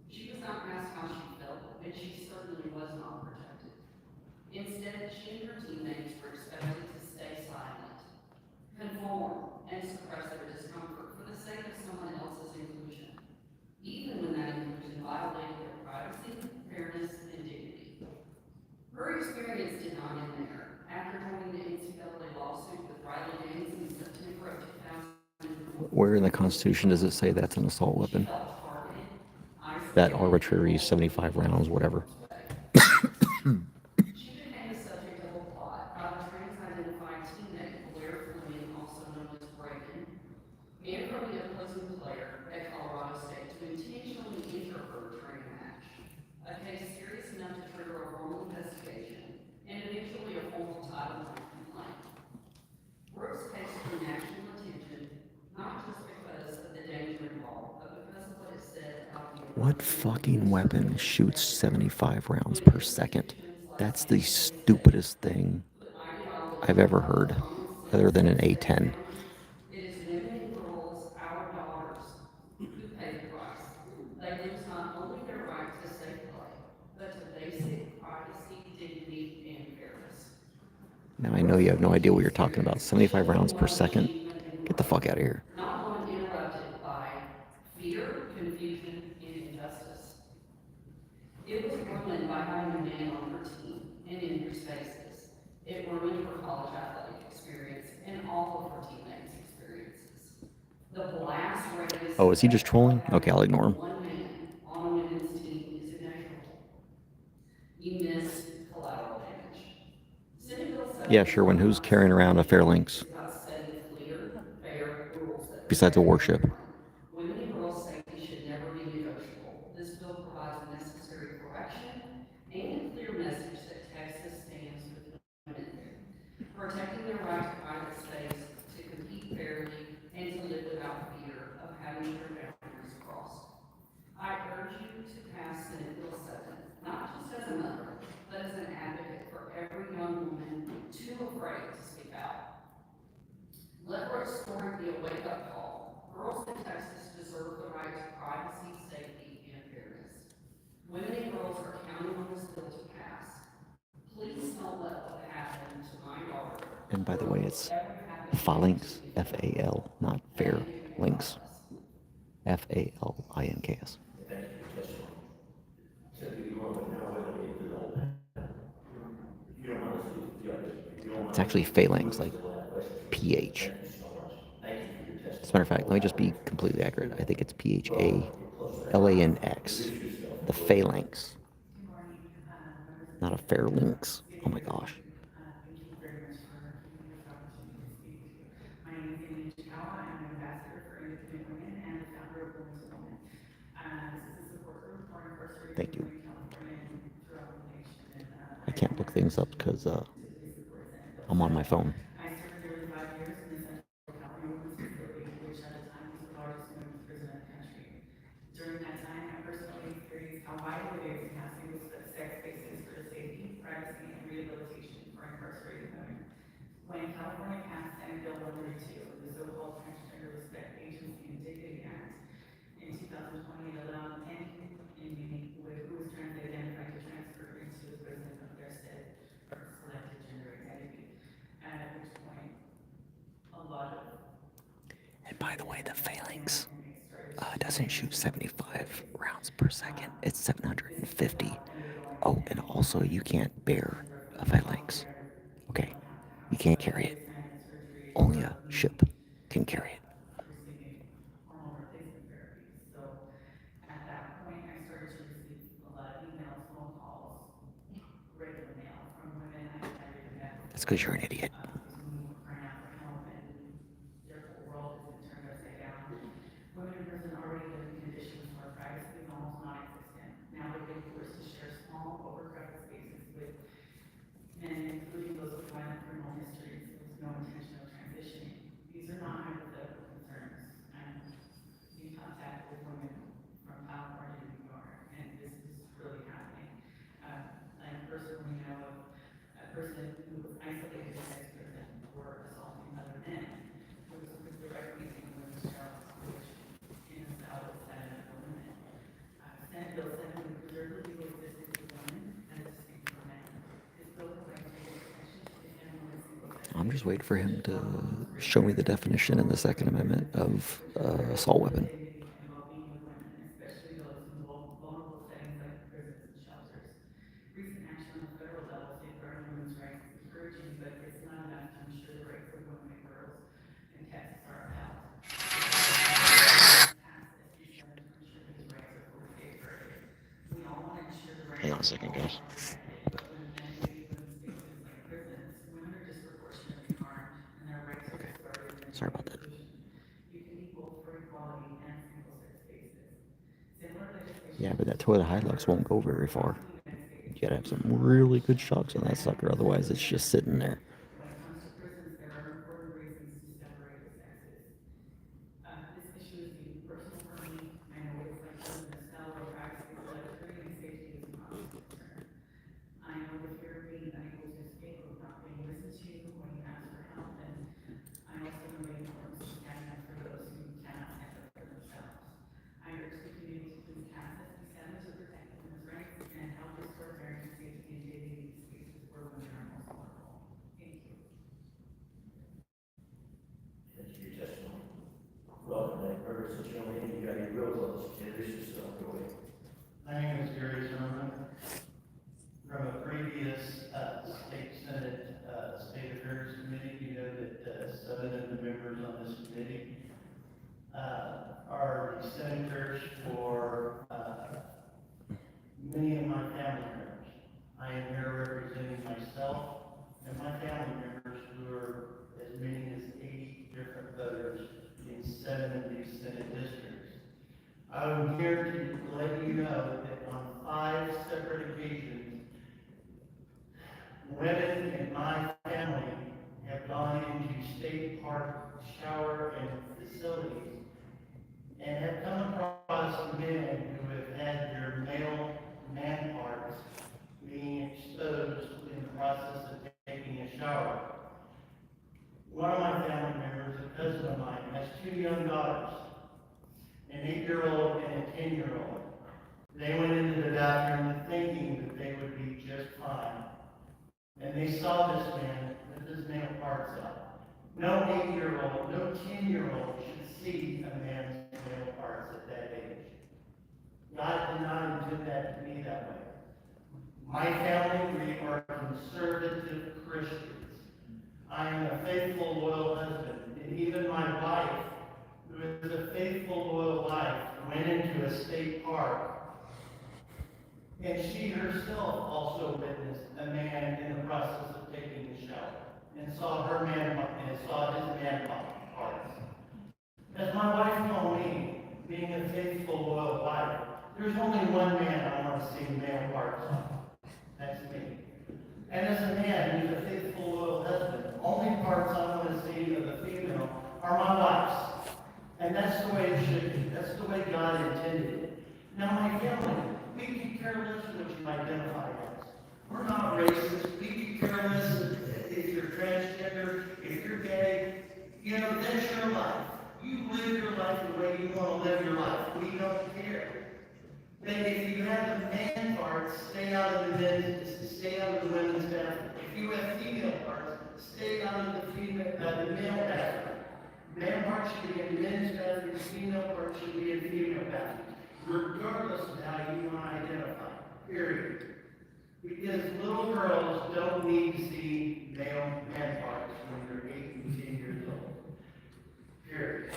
She was not asked how she felt, and she certainly was not protected. Instead, she and her teammates were expected to stay silent, conform, and suppress their discomfort for the sake of someone else's inclusion, even when that inclusion violated their privacy, fairness, and dignity. Her experience did not end there. After joining the NCAA lawsuit with Riley Gaines in September of 2000, Where in the Constitution does it say that's an assault weapon? felt targeted, That arbitrary 75 rounds, whatever. She became the subject of a plot by the trans-identified teammate Blair Fleming, also known as Reagan, and from the opposing player at Colorado State to intentionally injure her during a match. A case serious enough to trigger a formal investigation and eventually a formal Title IX complaint. Brooke's case drew national attention, not just because of the danger involved, but because of what it said about the What fucking weapon shoots 75 rounds per second? That's the stupidest thing I've ever heard, other than an A10. It is women and girls, our daughters, who pay the price. They lose not only their right to safe play, but to basic privacy, dignity, and fairness. Now I know you have no idea what you're talking about. 75 rounds per second? Get the fuck out of here. Not one interrupted by fear, confusion, and injustice. It was ruined by having a man on her team and in her spaces. It ruined her college athletic experience and all of her teammates' experiences. The blast radius. Oh, is he just trolling? Okay, I'll ignore him. One man on a women's team is immeasurable. You miss collateral damage. Senate Bill 7 Yeah, sure. When who's carrying around a Fairlinks is about setting clear, fair rules that besides a warship? women and girls' safety should never be negotiable. This bill provides necessary correction and a clear message that Texas stands with protecting their right to private space, to compete fairly, and to live without fear of having their boundaries crossed. I urge you to pass Senate Bill 7, not just as a mother, but as an advocate for every young woman too afraid to speak out. Let Roach's story be a wake-up call. Girls in Texas deserve the right to privacy, safety, and fairness. Women and girls are counting on this bill to pass. Please don't let what happened to my daughter. And by the way, it's phalanx, F-A-L, not fair links, F-A-L-I-N-K-S. Thank you for your testimony. So you don't want to know whether you do all that. You don't want to see the others. You don't want It's actually phalanx, like P-H. Thank you so much. Thank you for your testimony. As a matter of fact, let me just be completely accurate. I think it's P-H-A-L-A-N-X. The phalanx. Not a fair links. Oh my gosh. Thank you very much for giving me this opportunity to speak with you. My name is Amy Chikawa. I'm an ambassador for independent women and the founder of Women's Women. This is a support group for incarcerated Thank you. women in California and throughout the nation. I can't look things up because I'm on my phone. I served nearly 5 years in the Central California Women's Facility, which at the time was the largest women's prison in the country. During that time, I personally experienced how vital it is to have single-sex spaces for safety, privacy, and rehabilitation for incarcerated women. When California passed Senate Bill 132, the so-called Transgender Respect Agency and Dignity Act, in 2020, it allowed any inmate who was trans-identified to transfer into the prison of their said or selected gender identity. At which point, a lot of And by the way, the phalanx doesn't shoot 75 rounds per second. It's 750. Oh, and also you can't bear a phalanx. Okay, you can't carry it. Only a ship can carry it. receiving hormone replacement therapy. So at that point, I started to receive a lot of emails, phone calls, regular mail from women I met. That's because you're an idiot. Who were crying out for help, and their whole world has been turned upside down. Women in prison already live in conditions where privacy is almost non-existent. Now they're being forced to share small, overcrowded spaces with men, including those with violent criminal histories with no intention of transitioning. These are not hypothetical concerns. I'm in contact with women from California to New York, and this is really happening. I personally know of a person who was isolated in sex prison for assaulting other men, who was directly in a women's child situation in the South of Senate for women. Senate Bill 7 would preserve the legal existence of women as distinct from men. This bill provides legal protection to defend women's single sex. I'm just waiting for him to show me the definition in the Second Amendment of assault weapon. Dignity and well-being of women, especially those in vulnerable settings like prisons and shelters. Recent action on the federal level safeguarding women's rights is encouraging, but it's not enough to ensure the rights of women and girls in Texas are upheld. Pass SB7 to ensure these rights are fully safeguarded. We all want to ensure the rights Hang on a second, guys. but when mandating women's spaces like prisons, women are disproportionately harmed and their rights are discarded. Sorry about that. You can equal for equality and single-sex spaces. Similar legislation. Yeah, but that toilet Hilux won't go very far. You gotta have some really good shocks on that sucker, otherwise it's just sitting there. When it comes to prisons, there are important reasons to separate the sexes. This issue is deeply personal for me. I know what it's like to live in a cell where privacy is luxury and safety is a constant concern. I know the fear of being unable to escape, of not being listened to when you ask for help, and I also know the importance of standing up for those who cannot stand up for themselves. I urge the community to please pass SB7 to protect women's rights and help restore fairness, safety, and dignity in spaces where women are most vulnerable. Thank you. Thank you for your testimony. Welcome, Nate Burgess, and young lady, you got your real close. Introduce yourself, go ahead. My name is Gary Zimmerman from a previous state senate state affairs committee. You know that 7 of the members on this committee are the senators for many of my family members. I am here representing myself and my family members who are as many as 80 different voters in 7 of these senate districts. I'm here to let you know that on 5 separate occasions, women in my family state park shower and facilities, and have come across men who have had their male man parts being exposed in the process of taking a shower. One of my family members, a cousin of mine, has 2 young daughters, an 8-year-old and a 10-year-old. They went into the bathroom thinking that they would be just fine. And they saw this man with his male parts out. No 8-year-old, no 10-year-old should see a man's male parts at that age. God did not intend that to be that way. My family, we are conservative Christians. I am a faithful, loyal husband, and even my wife, who is a faithful, loyal wife, went into a state park, and she herself also witnessed a man in the process of taking a shower, and saw his man parts. As my wife told me, being a faithful, loyal wife, there's only one man I want to see male parts on. That's me. And as a man who's a faithful, loyal husband, only parts I want to see of a female are my wife's. And that's the way it should be. That's the way God intended it. Now, my family, we can care less what you identify as. We're not racist. We can care less if you're transgender, if you're gay. You know, that's your life. You live your life the way you want to live your life. We don't care. But if you have the man parts, stay out of the women's bathroom. If you have female parts, stay out of the male bathroom. Man parts should be in men's bathrooms, female parts should be in female bathrooms, regardless of how you want to identify. Period. Because little girls don't need to see male man parts when they're 8 and 10 years old. Period.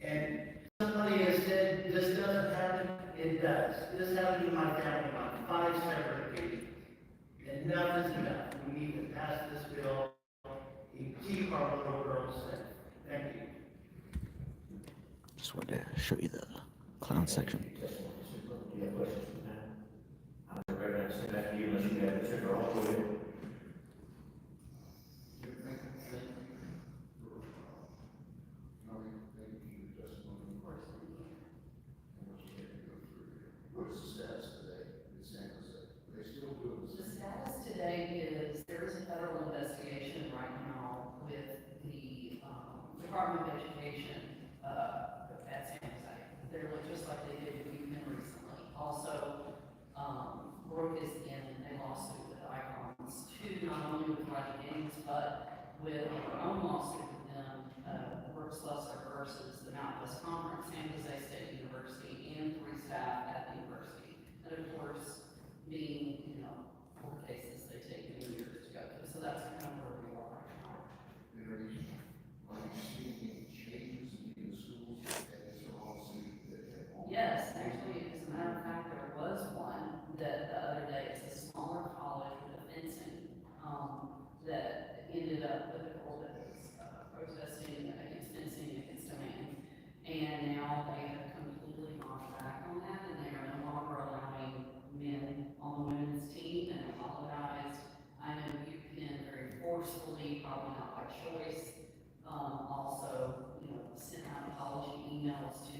And somebody has said this doesn't happen. It does. This happened to my family on 5 separate occasions. Enough is enough. We need to pass this bill and keep our little girls safe. Thank you. Just wanted to show you the clown section. Do you have questions from that? I'm going to send that to you unless you have the trigger all the way. What's the status today in San Jose? They still doing The this? status today is there is a federal investigation right now with the Department of Education at San Jose. They're just like they did with UPenn recently. Also, Brooke is in a lawsuit with Icons to not only with Roger Gaines, but with her own lawsuit with them, Brooks Lesser versus the Mountain West Conference, San Jose State University, and 3 staff at the university. And of course, being, 4 cases, they take many years to go through. So that's kind of where we are right now. Are you seeing any changes in the schools as a lawsuit that have all? Yes, actually, as a matter of fact, there was one that the other day, it's a smaller college with a fencing, that ended up with a girl that was protesting against fencing against a man. And now they have completely gone back on that, and they are no longer allowing men on the women's team, and apologized. I know you've been very forcefully, probably not by choice, also, sent out apology emails to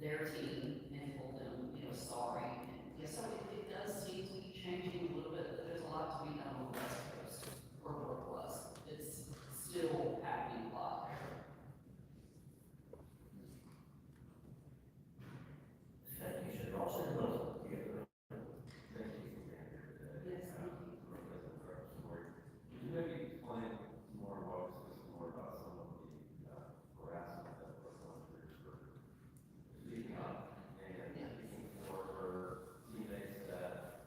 their team and told them, sorry. And yeah, so it does seem to be changing a little bit, but there's a lot to be done on the West Coast, or Brooke was. It's still happening a lot there. Thank you, should also look together. Thank you for being here today. Yes, thank you. Could you maybe explain more about some of the harassment that was on your speaking up and speaking for her teammates that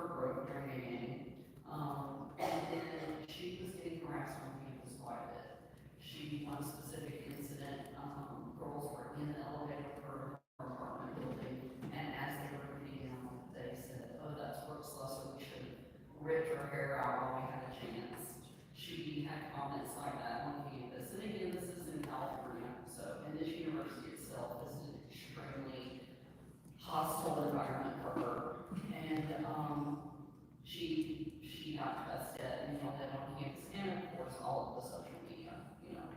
her growth during a game. And then she was getting harassed on campus quite a bit. One specific incident, girls were in the elevator for her apartment building, and as they were getting down, they said, "Oh, that's work slush, so we should have ripped her hair out while we had a chance." She had comments like that on campus, and again, this is in California, so, and this university itself is an extremely hostile environment for her. And, she got cussed at and yelled at on campus, and of course, all of the social media,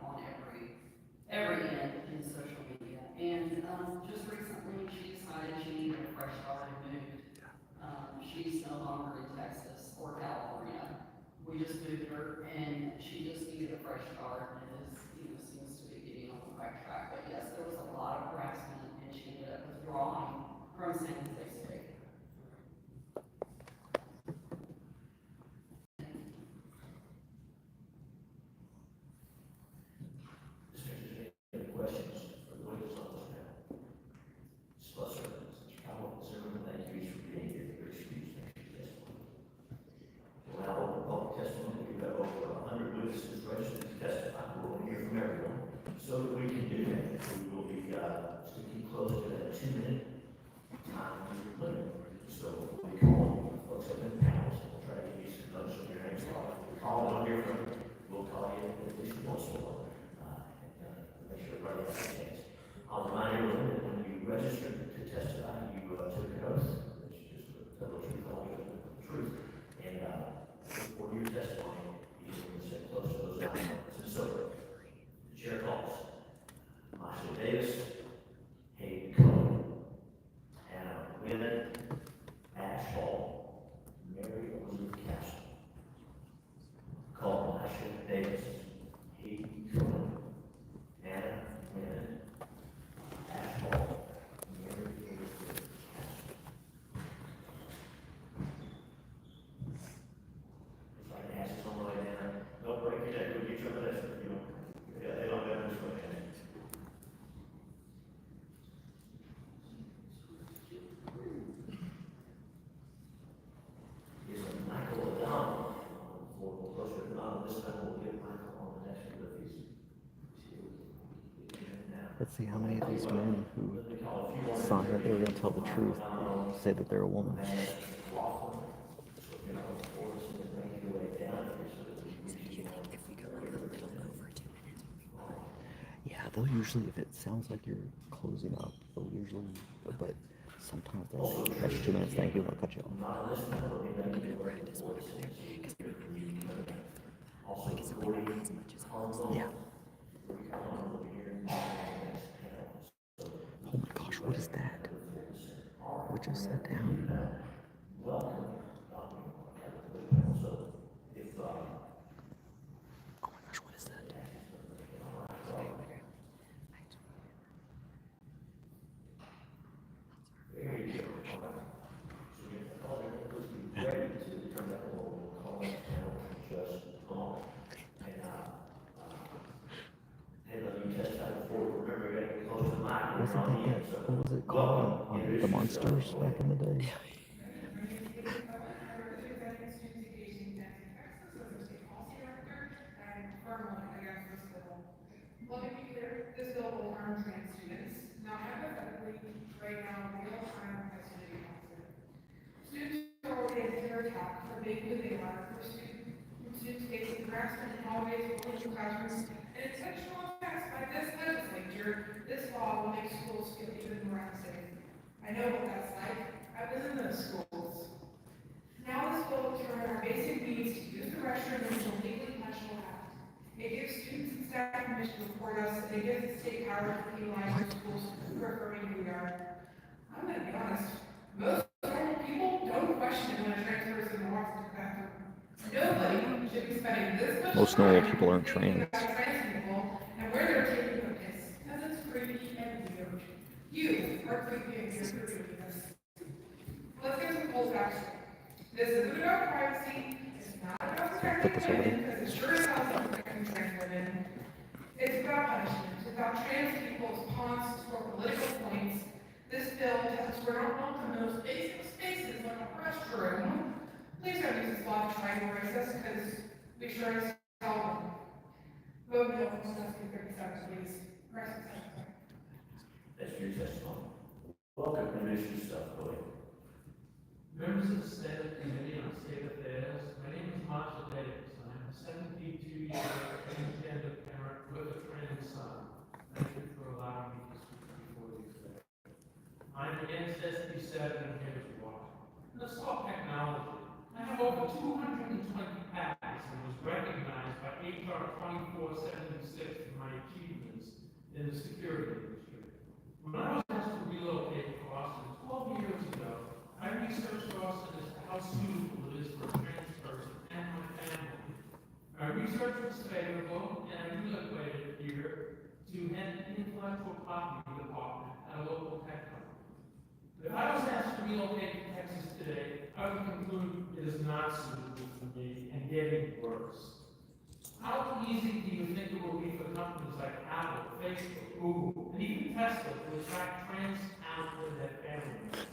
on every end in social media. And, just recently, she decided she needed a fresh start and moved. She's no longer in Texas or California. We just moved her, and she just needed a fresh start, and seems to be getting on the right track. But yes, there was a lot of harassment, and she ended up withdrawing from San Jose State. Any questions for the witness on this now? Plus, I want to certainly thank you each for being here, for your excuse, thank you for testimony. We'll now open public testimony. We have over 100 witnesses registered to testify. We'll hear from everyone. So that we can do that, we will be sticking close to that 2-minute time limit. So we'll be calling folks up in panels, and we'll try to give you some notes on your next call. If we call on here from, we'll call you at least once more. Make sure everybody has a chance. I'll remind everyone that when you registered to testify, you took an oath that you just tell the truth, all the truth. And for your testimony, you will sit close to those documents. So, the chair calls Marshall Davis, Hayden Cohen, Hannah Winnet, Ash Hall, Mary Elizabeth Castle. Call Marshall Davis, Hayden Cohen, Hannah Winnet, Ash Hall, Mary Elizabeth Castle. If I can ask somebody down, don't break your neck, we'll get some of that, they don't have this one. Is Michael O'Donnell, for closer to O'Donnell, this time we'll get Michael on the next one if he's now. Let's see how many of these men who signed that they were going to tell the truth say that they're a woman. Yeah, they'll usually, if it sounds like you're closing up, they'll usually, but sometimes they're like, that's 2 minutes, thank you, I'll cut you off. Yeah. Oh my gosh, what is that? We just sat down. Oh my gosh, what is that? Wasn't that, what was it called? The Monsters back in the day? Let me be clear, this bill will harm trans students. Now hypothetically, right now, we all harm as student council. Students are already under attack for being who they are, for students facing harassment in hallways, in classrooms, and intentional attacks by this legislature. This law will make schools feel even more unsafe. I know what that's like. I've been in those schools. Now this bill will turn our basic needs to use the restroom into a legally punishable act. It gives students and staff permission to report us, and it gives the state power to penalize our schools for affirming who we are. I'm gonna be honest, most normal people don't question it when a trans person walks into the bathroom. Nobody should be spending this much Most normal time people aren't thinking trans. about trans people and where they're taking the piss, because it's creepy and weird. You are creepy and weird for doing this. Let's get some cold facts straight. This isn't about privacy, it's not about Put this protecting over women, because it sure is not about protecting trans women. It's about punishment, it's about trans people's pawns to score political points. This bill tells us we're not welcome in those basic spaces like a restroom, please don't use this law to try and erase us, because we sure as hell vote no on SB37, please. Rest of the That's your testimony. Welcome, introduce yourself, go ahead. Members of the Senate Committee on State Affairs, my name is Marshall Davis. I am a 72-year transgender parent with a trans son. Thank you for allowing me to speak before you today. I'm against SB7 and here's why. Let's talk technology. I have over 220 patents and was recognized by HR 2476 for my achievements in the security industry. When I was asked to relocate to Austin 12 years ago, I researched Austin as to how suitable it is for a trans person and my family. My research was favorable, and I relocated here to head the intellectual property department at a local tech company. If I was asked to relocate to Texas today, I would conclude it is not suitable for me and getting worse. How easy do you think it will be for companies like Apple, Facebook, Google, and even Tesla to attract trans talent to their family members?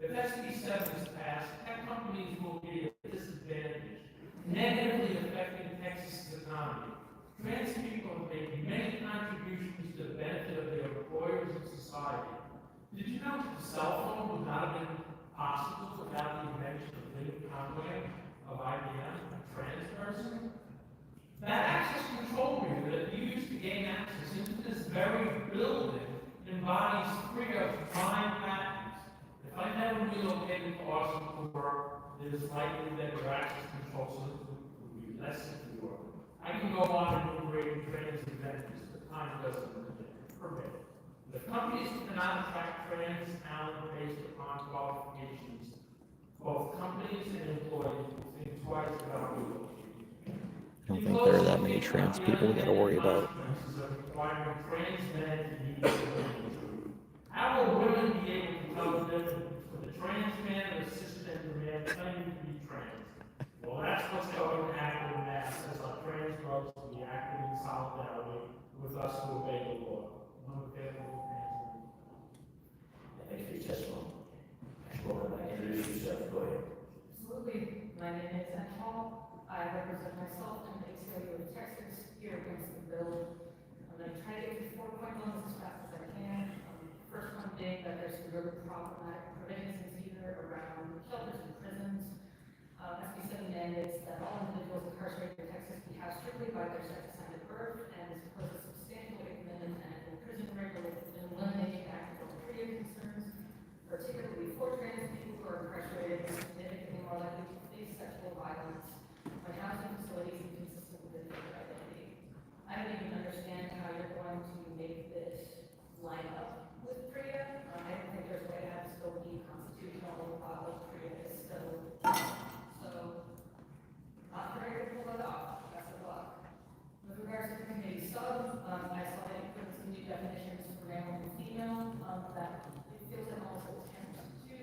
If SB7 is passed, tech companies will be at a disadvantage, negatively affecting Texas' economy. Trans people have made many contributions to the benefit of their employers and society. Did you know that the cell phone would not have been possible without the invention of Lynn Conway of IBM, a trans person? That access control meter that you used to gain access into this very building embodies 3 of my patents. If I never relocated to Austin for work, it is likely that your access control system would be less secure. I can go on enumerating trans advantages, but time doesn't permit. The companies cannot attract trans talent based upon qualifications. Both companies and employees will think twice about relocating. I don't think there are that many trans people we got to worry about. How will women be able to tell the difference between a trans man and a cisgender man claiming to be trans? Well, that's what's going to happen in mass as our trans folks will be acting in solidarity with us who obey the law. One of the Thank you for your testimony. Welcome back, introduce yourself, go ahead. Absolutely. My name is Ann Hall. I represent myself in the exterior of Texas here against the bill. I'm going to try to get to 4 points on this as fast as I can. First one being that there's some really problematic provisions here around shelters and prisons. SB7 mandates that all individuals incarcerated in Texas be housed strictly by their sex assigned at birth and is poses substantial increment and prison regulations and eliminating active creative concerns, particularly for trans people who are incarcerated and significantly more likely to face sexual violence when housing facilities inconsistent with their gender identity. I don't even understand how you're going to make this line up with PREA. I don't think there's a way to have it still be constitutional while PREA is still. So, not very good to pull it off. Best of luck. With regards to the committee sub, I saw that you put some new definitions for male and female that it feels like almost attempt to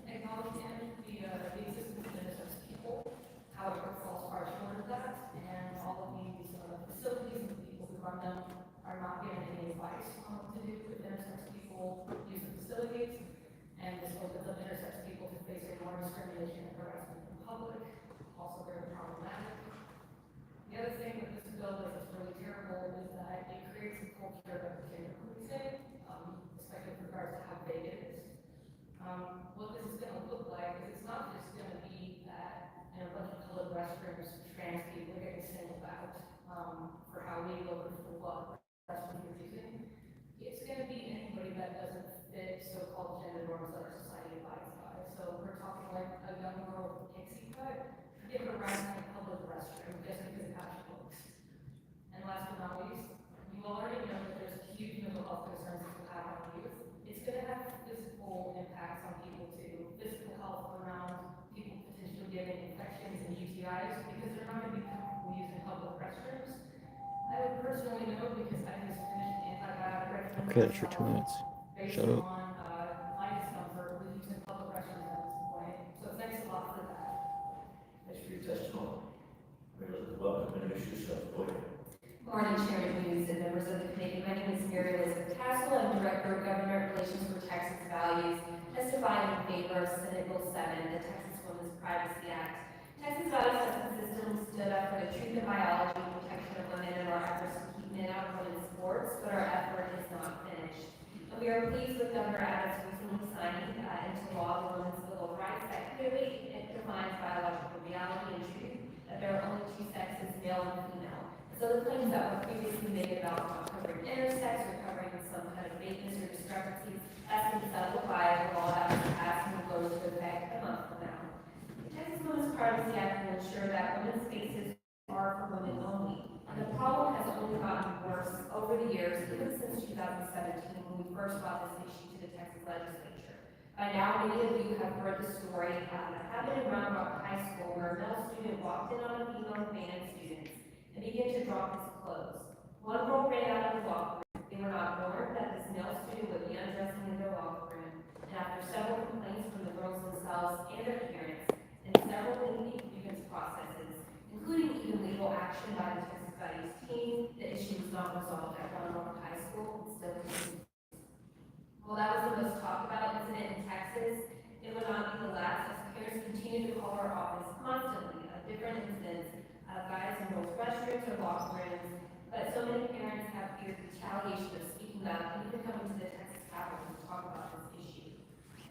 acknowledge the existence of intersex people. However, it falls far short of that, and all of these facilities and the people who run them are not given any advice on what to do with intersex people using facilities, and this opens up intersex people to facing more discrimination and harassment in public, also very problematic. The other thing that this bill does that's really terrible is that it creates a culture of gender policing, especially with regards to how big it is. What this is going to look like is it's not just going to be that in a bunch of colored restrooms, trans people are getting singled out for how we go for what restroom you're using. It's going to be anybody that doesn't fit so-called gender norms that our society abides by. So we're talking like a young girl with a pixie cut, give her rights in a public restroom just because of how she looks. And last but not least, you already know that there's huge mental health concerns that we have on youth. It's going to have physical impacts on people too. Physical health around people potentially getting infections and UTIs because they're not going to be comfortable using public restrooms. I would personally know because I just finished antibiotic regimen. Okay, that's your 2 minutes. Based Shut up. on my discomfort with using public restrooms at this point. So thanks a lot for that. Thanks for your testimony. Welcome, introduce yourself, go ahead. Morning, Chairman Hughes and members of the committee. My name is Mary Elizabeth Castle. I'm Director of Government Relations for Texas Values, testifying in favor of Senate Bill 7, the Texas Women's Privacy Act. Texas value system stood up for the truth in biology and protection of women in our efforts to keep men out of women's sports, but our effort is not finished. And we are pleased with Governor Abbott's recently signing into law the Women's Bill of Rights that clearly defines biological reality and truth, that there are only two sexes, male and female. So the claims that were previously made about not covering intersex or covering some kind of vagueness or discrepancies, that's been settled by a law that was passed and will go into effect a month from now. The Texas Women's Privacy Act will ensure that women's spaces are for women only. And the problem has only gotten worse over the years, even since 2017 when we first brought this issue to the Texas legislature. By now, many of you have heard the story that happened in Round Rock High School where a male student walked in on a female band student and began to drop his clothes. One girl ran out of the locker room. They were not warned that this male student would be undressing in their locker room. And after several complaints from the girls themselves and their parents, and several lengthy grievance processes, including even legal action by the Texas Studies team, the issue was not resolved at Round Rock High School and still continues. Well, that was the most talked about incident in Texas. It would not be the last, as parents continue to call our office constantly of different incidents of guys in girls' restrooms or locker rooms. But so many parents have feared retaliation of speaking up and even coming to the Texas Capitol to talk about this issue.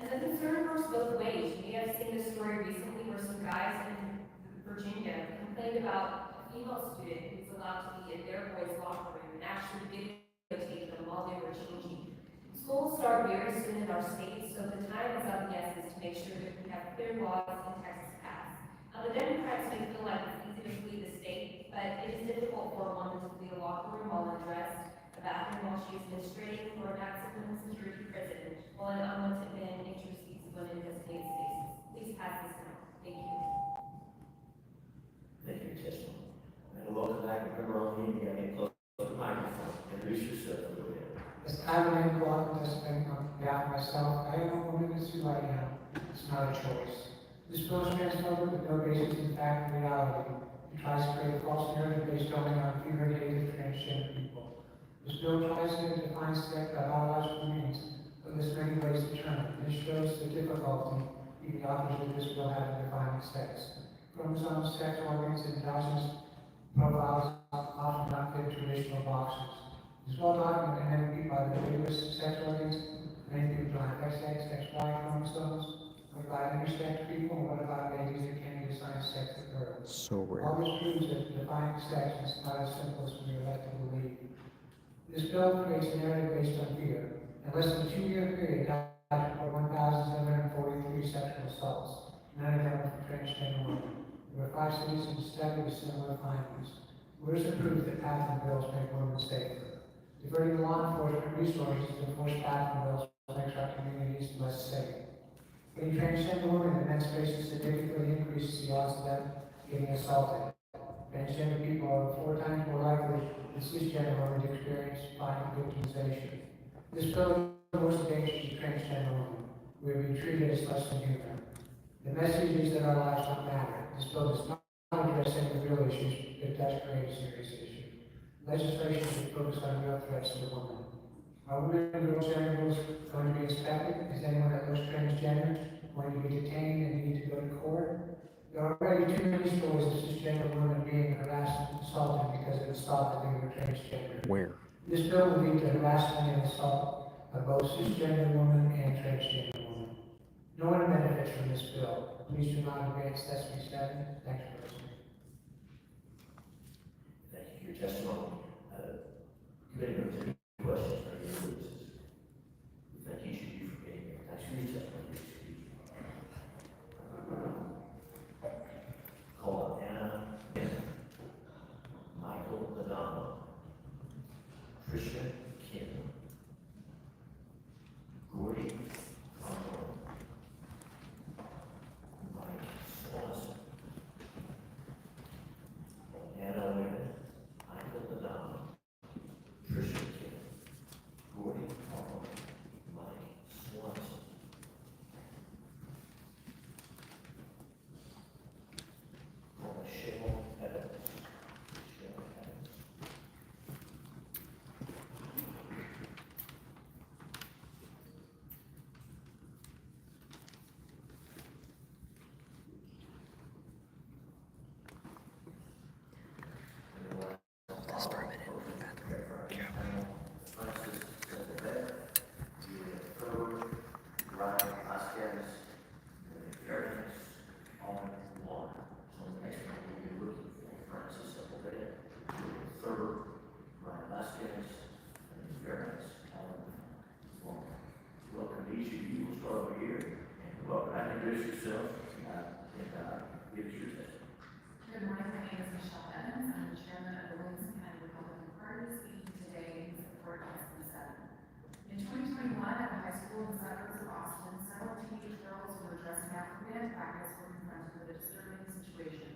And the concern goes both ways. You may have seen this story recently where some guys in Virginia complained about a female student who was allowed to be in their boys' locker room and actually videotaped them while they were changing. School will start very soon in our state, so the time is of the essence to make sure that we have clear laws in Texas passed. Now, the Democrats may feel like it's easy to flee the state, but it is difficult for a woman to flee a locker room while undressed, a bathroom while she is menstruating, or an maximum security prison while an unwanted man intercedes women in designated spaces. Please pass this now. Thank you. Thank you, testimony. And welcome back, member on the get close to the microphone. Introduce yourself a little bit. As I remain welcome to speak on behalf of myself, I am a woman in this right now. It's not a choice. This bill is transphobic with no basis in fact and reality. It tries to create a false narrative based only on fear and hate of transgender people. This bill tries to define sex by biological means, but there's many ways to term it. This shows the difficulty the authors of this bill have in defining sex. Chromosomes, sex organs, and endogenous profiles often not fit traditional boxes. It's well documented many people have ambiguous sex organs. Many people don't have XX, XY chromosomes. What about intersex people? What about babies that can't be assigned sex at birth? So rare. All this proves that defining sex is not as simple as we are led to believe. This bill creates a narrative based on fear. In less than a 2-year period, died for 1,743 sexual assaults. None of them were from transgender women. There were 5 cities in the study with similar findings. Where's the proof that patent bills make women safer? Diverting law enforcement resources to enforce patent bills makes our communities less safe. Getting transgender women in men's spaces significantly increases the odds of them getting assaulted. Transgender people are 4 times more likely than cisgender women to experience violent victimization. This bill is most dangerous to transgender women. We are being treated as less than human. The message is that our lives don't matter. This bill does not address any real issues, but it does create a serious issue. Legislation should focus on real threats to the woman. Are women and girls' genitals going to be inspected? Is anyone that looks transgender going to be detained and need to go to court? There are already too many stories of cisgender women being harassed and assaulted because it was thought that they were transgender. Where? This bill will lead to harassment and assault of both cisgender women and transgender women. No one benefits from this bill. Please do not advance SB7. Thanks for listening. Thank you for your testimony. Committee members, any questions or any witnesses? Thank each of you for being here. Thanks for your testimony. Call Anna, Michael Adamo, Tricia Kim, Gordy Conroy, Mike Swanson, Anna Wynn, Michael Adamo, introduce yourself and give us your testimony. Good morning, my name is Michelle Evans. I'm the chairman of the Williamson County Republican Party, speaking today in support of SB7. In 2021, at a high school in the suburbs of Austin, several teenage girls who were dressing out for band practice were confronted with a disturbing situation.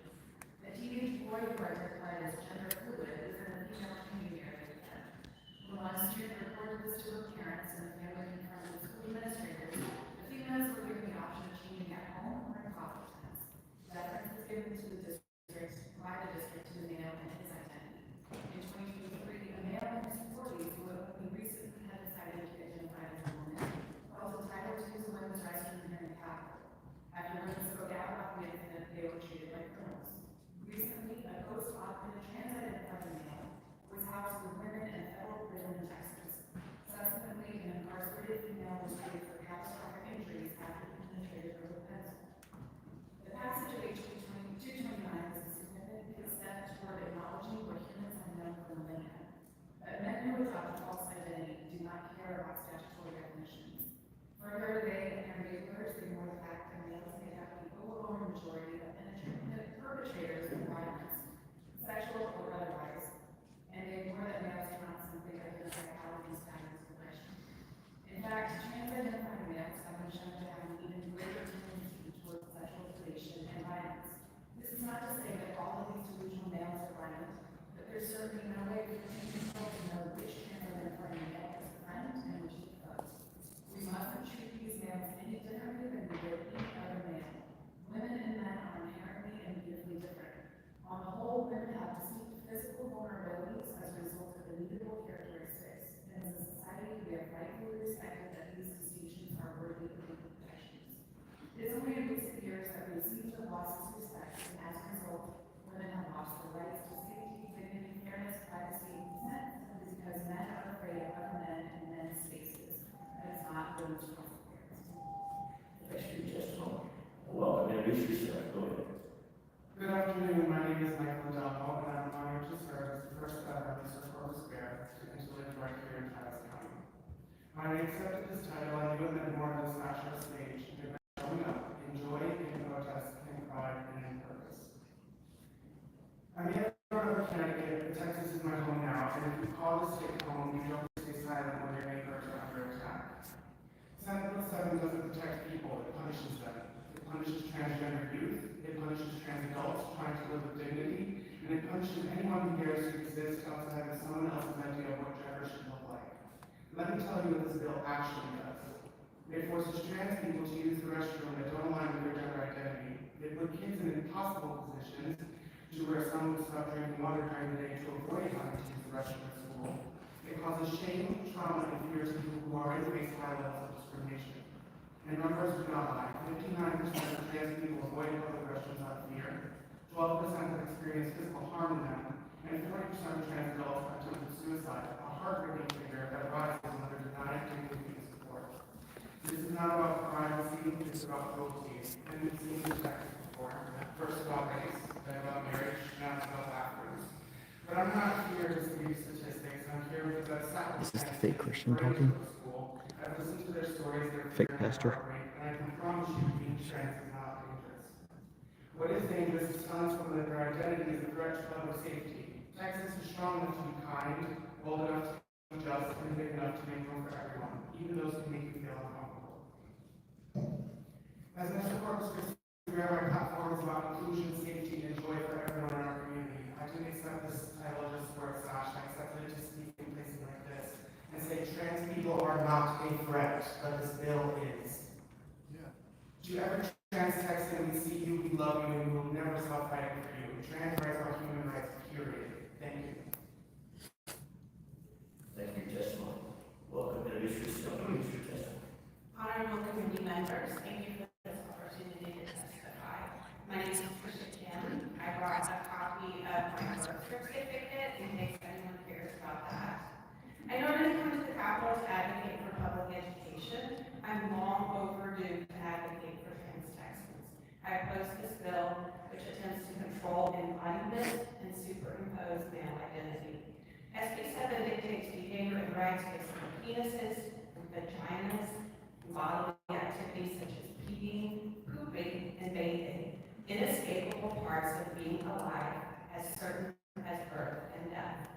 A teenage boy who identified as gender fluid was in a female changing area again. When one student reported this to her parents and the family confronted the school administrators, the females were given the option of changing at home or in college tents. Deference was given to the district, by the district, to the male and his identity. In 2023, a male in his 40s who recently had decided to identify as a woman felt entitled to use a women's restroom here in the Capitol. After women spoke out about the incident, they were treated like criminals. Recently, a post-op in a trans-identified male was housed with women in a federal prison in Texas. Subsequently, an incarcerated female was treated for catastrophic injuries after being penetrated with a pencil. The passage of H. 229 is a significant step toward acknowledging what humans have known for millennia. But men who adopt a false identity do not care about statutory definitions. Further, they and their neighbors ignore the fact that males make up the overwhelming majority of perpetrators of violence, sexual or otherwise, and they ignore that males cannot simply identify how these patterns of aggression. In fact, trans-identified males have been shown to have an even greater tendency towards sexual predation and violence. This is not to say that all of these delusional males are violent, but there's certainly no way for people to know which trans-identified male is a friend and which is a foe. We mustn't treat these males any differently than we would any other male. Women and men are inherently and beautifully different. On the whole, women have distinct physical vulnerabilities as a result of immutable characteristics, and as a society, we have rightfully respected that these distinctions are worthy of equal protections. It is only in recent years that we seem to have lost this respect, and as a result, women have lost their rights to safety, dignity, fairness, privacy, and consent, because men are afraid of other men in men's spaces. That is not women's responsibility. Thanks for your testimony. Welcome, introduce yourself. Go ahead. Good afternoon, my name is Michael O'Donnell, and I'm honored to serve as the first ever Mr. Corpus Bear student to live right here in Travis County. When I accepted this title, I knew it meant more than a snatcher of stage, it meant showing up in joy, in protest, in pride, and in purpose. I'm here from Connecticut, but Texas is my home now, and if you call this state home, you don't stay silent when your neighbors are under attack. Senate Bill 7 doesn't protect people, it punishes them. It punishes transgender youth, it punishes trans adults trying to live with dignity, and it punishes anyone who dares to exist outside of someone else's idea of what gender should look like. Let me tell you what this bill actually does. It forces trans people to use the restroom that don't align with their gender identity. It puts kids in impossible positions to where some would stop drinking water during the day to avoid having to use the restroom at school. It causes shame, trauma, and fear to people who already face high levels of discrimination. And numbers do not lie. 59% of trans people avoid public restrooms out of fear, 12% have experienced physical harm in them, and 40% of trans adults have attempted suicide, a heartbreaking figure that rises when they're denied dignity and support. This is not about privacy, it's about cruelty, and we've seen this practice before. First about race, then about marriage, now it's about bathrooms. But I'm not here to give you statistics, I'm here because I've sat with Is this the fake Christian talking? I've listened to their stories, their Fake pastor? and I can promise you being trans is not dangerous. What is dangerous is telling someone that their identity is a threat to public safety. Texas is strong enough to be kind, bold enough to be just, and big enough to make room for everyone, even those who make you feel uncomfortable. As Mr. Corpus Christi, our platform is about inclusion, safety, and joy for everyone in our community. I didn't accept this title just for its slash. I accepted it to speak in places like this and say trans people are not a threat, but this bill is. Yeah. Do you ever trans text and we see you, we love you, and we will never stop fighting for you? Trans rights are human rights, period. Thank you. Thank you for your testimony. Welcome, introduce yourself. Introduce your testimony. Honorable committee members, thank you for this opportunity to testify. My name is Tricia Kim. I brought a copy of my birth certificate in case anyone cares about that. I normally come to the Capitol to advocate for public education. I'm long overdue to advocate for trans Texans. I oppose this bill, which attempts to control embodiment and superimpose male identity. SB7 dictates behavior and rights based on penises, vaginas, bodily activities such as peeing, pooping, parts of being alive as certain as birth and death.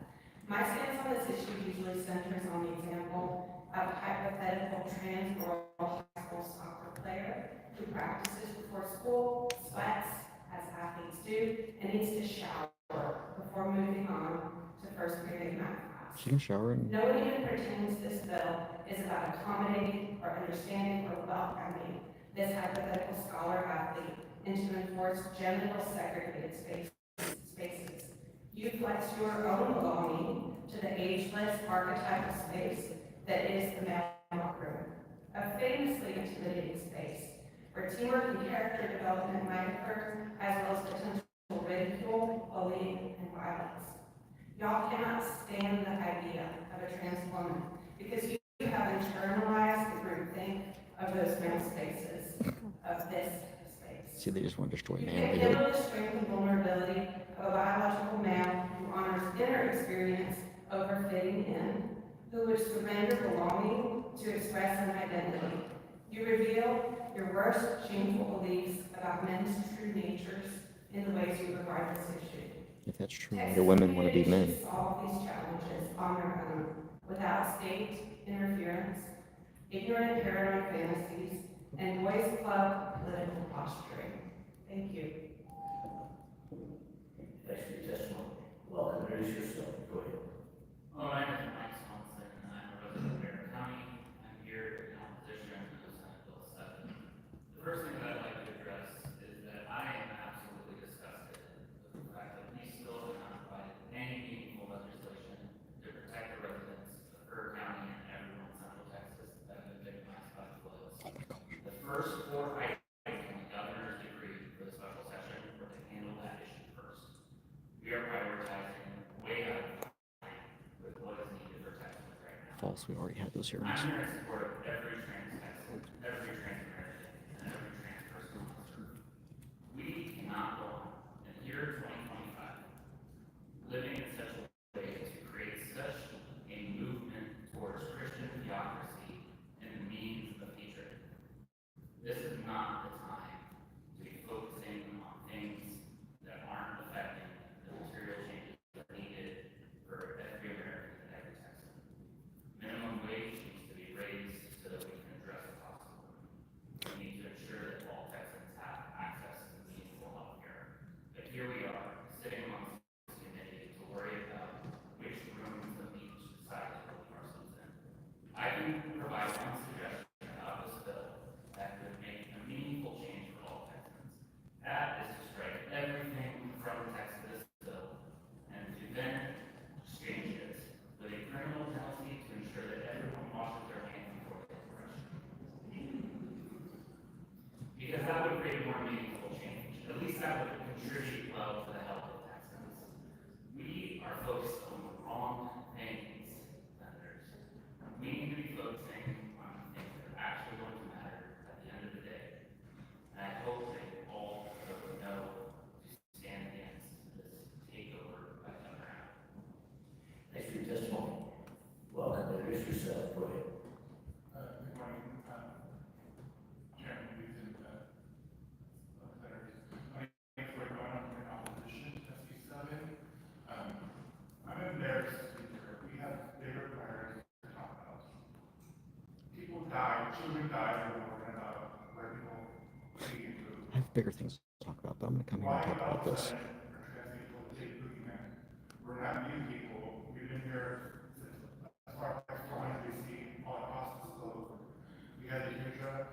My stance on this issue usually centers on the example of a hypothetical trans girl high school soccer player who practices before school, sweats, as athletes do, and needs to shower before moving on to first period math class. She can shower and No one even pretends this bill is about accommodating or understanding or welcoming this hypothetical scholar athlete into enforced genital segregated spaces. You flex your own belonging to the ageless archetypal space that is the male locker room, a famously intimidating space where teamwork and character development might occur, as well as potential ridicule, bullying, and violence. Y'all cannot stand the idea of a trans woman because you have internalized the groupthink of those male spaces, of this space. see, they just want to destroy You can't manhood. handle the strength and vulnerability of a biological male who honors inner experience over fitting in, who would surrender belonging to express an identity. You reveal your worst shameful beliefs about men's true natures in the ways you regard this issue. If that's true, why do women want to be men? Texas solve these challenges on their own without state interference, ignorant paranoid fantasies, and boys club political posturing. Thank you. Thanks for your testimony. Welcome, introduce yourself. Go ahead. Hello, my name is Mike Swanson, and I'm a resident of Barron County. I'm here in opposition to Senate Bill 7. The first thing that I'd like to address is that I am absolutely disgusted with the fact that we still have not provided any meaningful legislation to protect the residents of Kerr County and everyone in Central Texas that have been victimized by the floods. The first 4 items in the governor's decree for the special session were to handle that issue first. We are prioritizing way out of with what is needed for Texas right now. False, we already had those hearings. I'm here in support of every trans Texan, every trans American, and every trans person on this earth. We cannot go on in the year 2025 living in such a way to create such a movement towards Christian theocracy and the means of hatred. This is not the time to be focusing on things that aren't affecting the material changes that are needed for every American and every Texan. Minimum wage needs to be raised so that we can address the cost of living. We need to ensure that all Texans have access to meaningful health care. But here we are, sitting amongst this committee to worry about which rooms of each decide to put ourselves in. I can provide one suggestion about this bill that could make a meaningful change for all Texans. That is to strike everything from the text of this bill and to then exchange it with a criminal penalty to ensure that everyone washes their hands before they brush. Because that would create more meaningful change. At least that would contribute well to the health of Texans. We are focused on the wrong things, senators. We need to be focusing on the things that are actually going to matter at the end of the day. And I hope that you all vote no to stand against this takeover by Governor Abbott. Thanks for your testimony. Welcome, introduce yourself. Go ahead. Good morning, Chairman, Hughes, and senators. My name is Roy Brown. I'm in opposition to SB7. I'm embarrassed to be here. We have bigger priorities to talk about. People die, children die, and we're worrying about where people eat food. I have bigger things to talk about, but I'm going to come here and talk about this. We're not new people. We've been here since as far as BC, all across the globe. We had the Hydra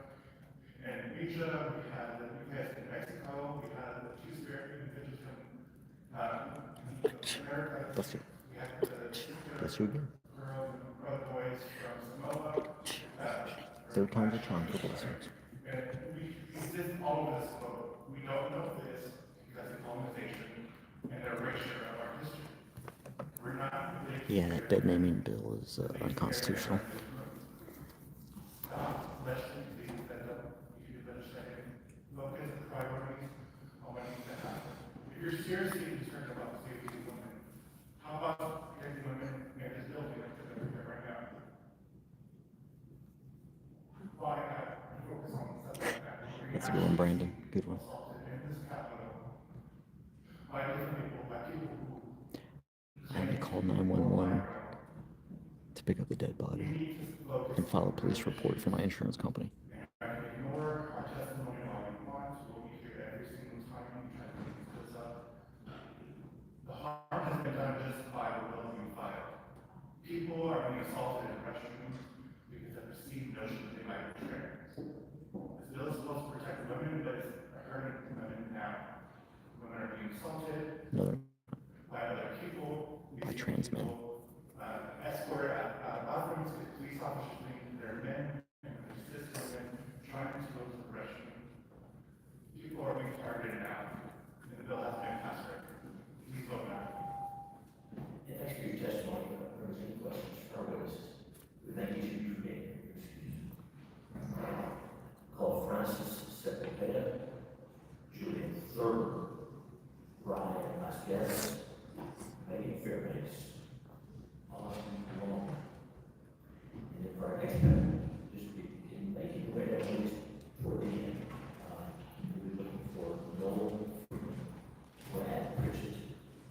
in Asia, we had the UPS in Mexico, we had the Two-Spirit individuals from America. Bless you. We had the Bless you again. girls and brother boys from Samoa. Third time's a charm for blessings. And we exist all over this globe. We don't know this because of colonization and the erasure of our history. We're not related. Yeah, that dead naming bill is unconstitutional. Stop, listen, be fed up. You should understand. Look at the priorities on what needs to happen. If you're seriously concerned about the safety of women, how about getting women in this building like they're here right now? Why not focus on stuff like that? That's a good one, Brandon. Good one. In this capital, by different people, by people who. I had to call 911 to pick up the dead body and file a police report for my insurance company. I can ignore our testimony all you want, what we hear every single time you try to bring this up. The harm has been done just by the bill being filed. People are being assaulted in restrooms because of perceived notion that they might be trans. This bill is supposed to protect women, but it's hurting women now. Women are being assaulted Another by other people. by trans men. Escorted out of bathrooms because police officers think they're men and resist women trying to go to the restroom. People are being targeted now, and the bill has been passed right. Please vote no. And thanks for your testimony. If there was any questions for our witnesses, we thank each of you for being here. Call Francis Sepulveda, Julian Thurber, Ryan Vasquez, Megan Fairbanks, on long. And then for our next panel, just make it way at least for the end. We'll be looking for Noel Freeman, Brad Pritchett,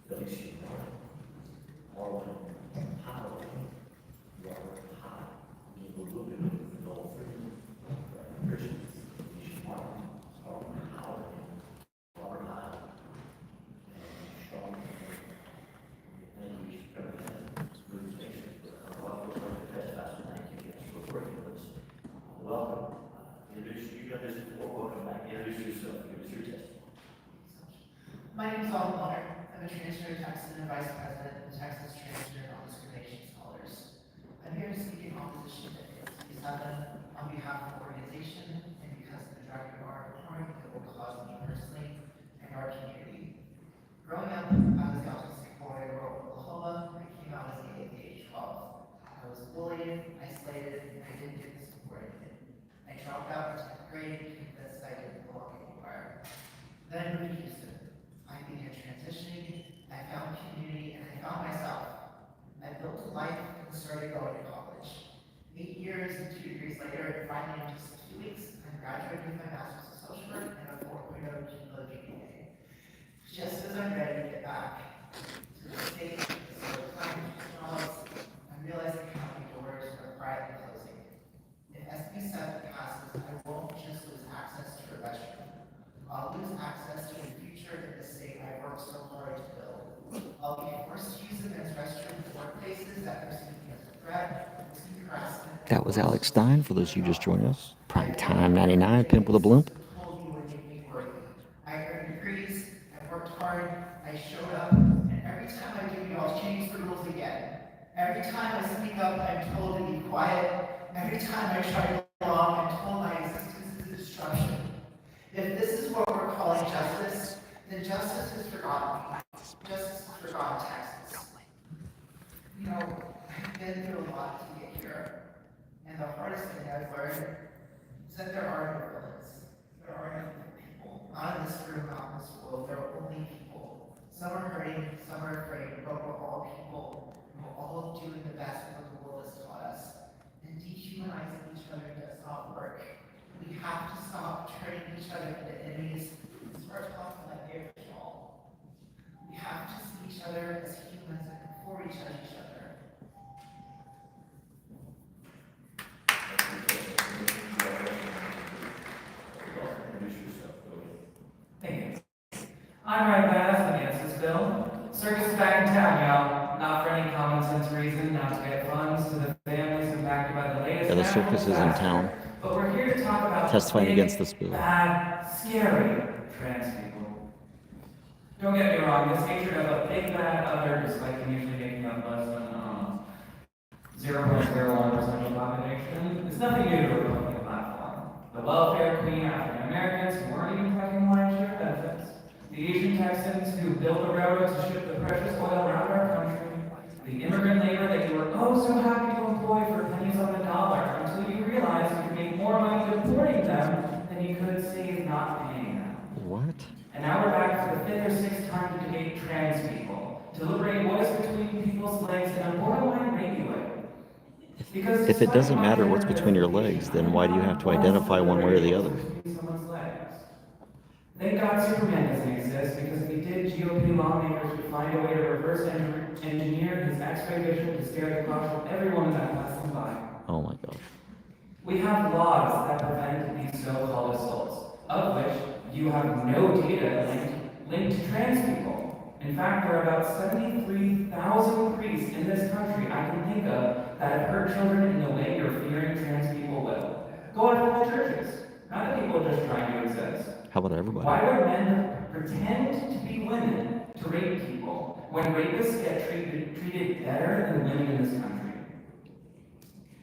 Felix Martin, Marlon Howard, Robert High. We'll be looking for Noel Freeman, Brad Pritchett, Felix Martin, Marlon Howard, Robert High, and Sean. Thank you for coming in. Welcome. Introduce you got this before. Welcome back. Introduce yourself. Give us your testimony. My name is Alden Muller. I'm a transgender Texan and Vice President of the Texas Transgender Non-Discrimination Scholars. I'm here to speak in opposition to SB7 on behalf of the organization and because of the direct harm it will cause me personally and our community. Growing up, I was the autistic boy in rural Oklahoma. I came out as gay at the age 12. I was bullied, isolated, and I didn't get the support I needed. I dropped out in 10th grade, convinced I didn't belong anywhere. Then I moved to Houston. I began transitioning, I found community, and I found myself. I built a life and started going to college. 8 years and 2 degrees later, and finally in just a few weeks, I graduated with my master's in social work and a 4.0 cumulative GPA. Just as I'm ready to get back to the state, so applying for jobs, I'm realizing how many doors are quietly closing. If SB7 passes, I won't just lose access to a restroom. I'll lose access to a future in the state I worked so hard to build. I'll be forced to use the men's restroom in workplaces that perceive me as a threat, harassment. That was Alex Stein, for those of you just joining us. Prime Time 99, Pimp with a Bloomp. Told me would make me worthy. I earned degrees, I worked hard, I showed up, and every time I do, y'all change the rules again. Every time I speak up, I'm told to be quiet. Every time I try to belong, I'm told my existence is a disruption. If this is what we're calling justice, then justice has forgotten me. Justice has forgotten Texas. You know, I've been through a lot to get here. And the hardest thing I've learned is that there are no villains. There are no people. Not in this room, not in this world. There are only people. Some are hurting, some are afraid, but we're all people. We're all doing the best that the world has taught us. And dehumanizing each other does not work. We have to stop turning each other into enemies and start talking like they're all. We have to see each other as humans and before we judge each other. Thank you. I'm right back against this bill. Circus is back in town, y'all. Not for any common sense reason, not to get funds to the families impacted by the latest. Yeah, the circus is in town. But we're here to talk about Testifying big, against this bill. bad, scary trans people. Don't get me wrong, this hatred of a big bad other, despite usually making up less than 0.01% of the population, is nothing new to a Republican platform. The welfare queen African Americans who weren't even collecting lion's share benefits. The Asian Texans who built the railroads to ship the precious oil around our country. The immigrant labor that you were oh so happy to employ for pennies on the dollar until you realized you could make more money deporting them than you could save not paying them. What? And now we're back for the 5th or 6th time to debate trans people, to liberate what is between people's legs and a borderline rape way. Because If it doesn't matter what's between your legs, then why do you have to identify one way or the other? Thank God Superman doesn't exist, because if he did, GOP lawmakers would find a way to reverse engineer his X-ray vision to stare the crush of every woman that passes him by. Oh my gosh. We have laws that prevent these so-called assaults, of which you have no data linked to trans people. In fact, there are about 73,000 priests in this country I can think of that have hurt children in the way you're fearing trans people will. Go on full churches, not that people are just trying to exist. How about everybody? Why would men pretend to be women to rape people when rapists get treated better than women in this country?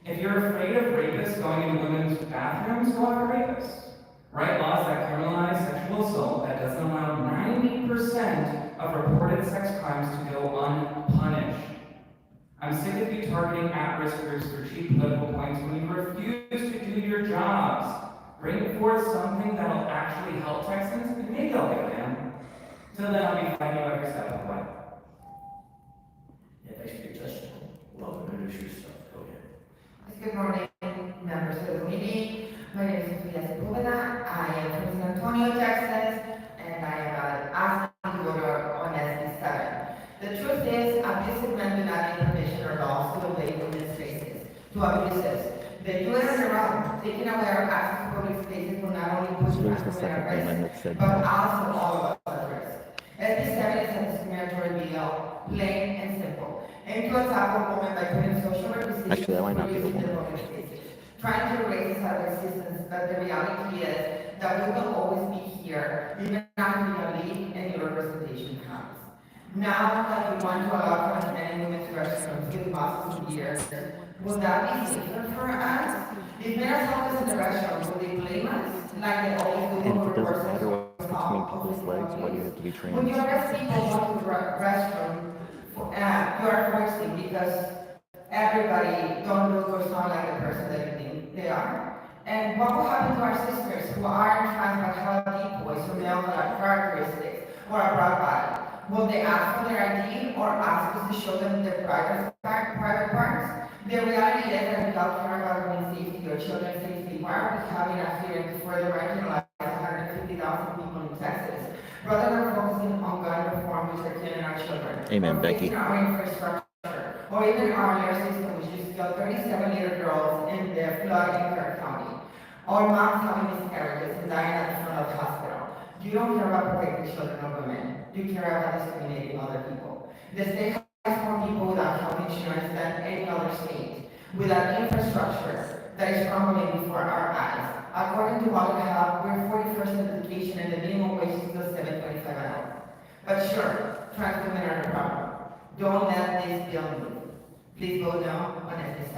If you're afraid of rapists going into women's bathrooms, go after rapists. Write laws that criminalize sexual assault that doesn't allow 90% of reported sex crimes to go unpunished. I'm sick of you targeting at-risk groups for cheap political points when you refuse to do your jobs. Bring forth something that'll actually help Texans, and maybe I'll get them. Till then, I'll be fighting you every step of the way. Yeah, thanks for your testimony. Welcome, introduce yourself. Go ahead. Good morning, members of the meeting. My name is Sofia Sepulveda. I am from San Antonio, Texas, and I am asking voter on SB7. The truth is, abusive men do not need permission or laws to obey women's spaces, to abusives. They do it on their own. Taking away our access to public spaces will not only put There's the women second at amendment risk, said but no. also all of us at risk. SB7 is a discriminatory bill, plain and simple. And to attack a woman by putting social requisitions Actually, that might not be the in woman. public spaces, trying to erase us out of existence, but the reality is that we will always be here, even after we leave and your representation comes. Now that we want to allow trans men and women's restrooms with muscles and beards, will that be safer for us? If men assault us in the restroom, will they blame us like they always do And if over it doesn't persons matter what's between people's legs, why do you have to be trans? when you arrest people going to the restroom, you are forcing because everybody don't look or sound like the person that you think they are. And what will happen to our sisters who aren't trans but have deep voice or male characteristics or a broad body? Will they ask for their ID or ask us to show them their private parts? The reality is that without caring about women's safety or children's safety, why are we having a hearing to further marginalize 150,000 people in Texas, rather than focusing on gun reform, which are killing our children? Amen, or Becky. fixing our infrastructure, or even our care system, which just killed 37 little girls in the flood in Clark County, or moms having miscarriages and dying at the front of the hospital. You don't care about protecting children or women. You care about discriminating other people. The state has more people without health insurance than any other state, with an infrastructure that is crumbling before our eyes. According to what we have, we're 41st in education and the minimum wage is still $7.25 an hour. But sure, trans women are the problem. Don't let this bill move. Please vote no on SB7.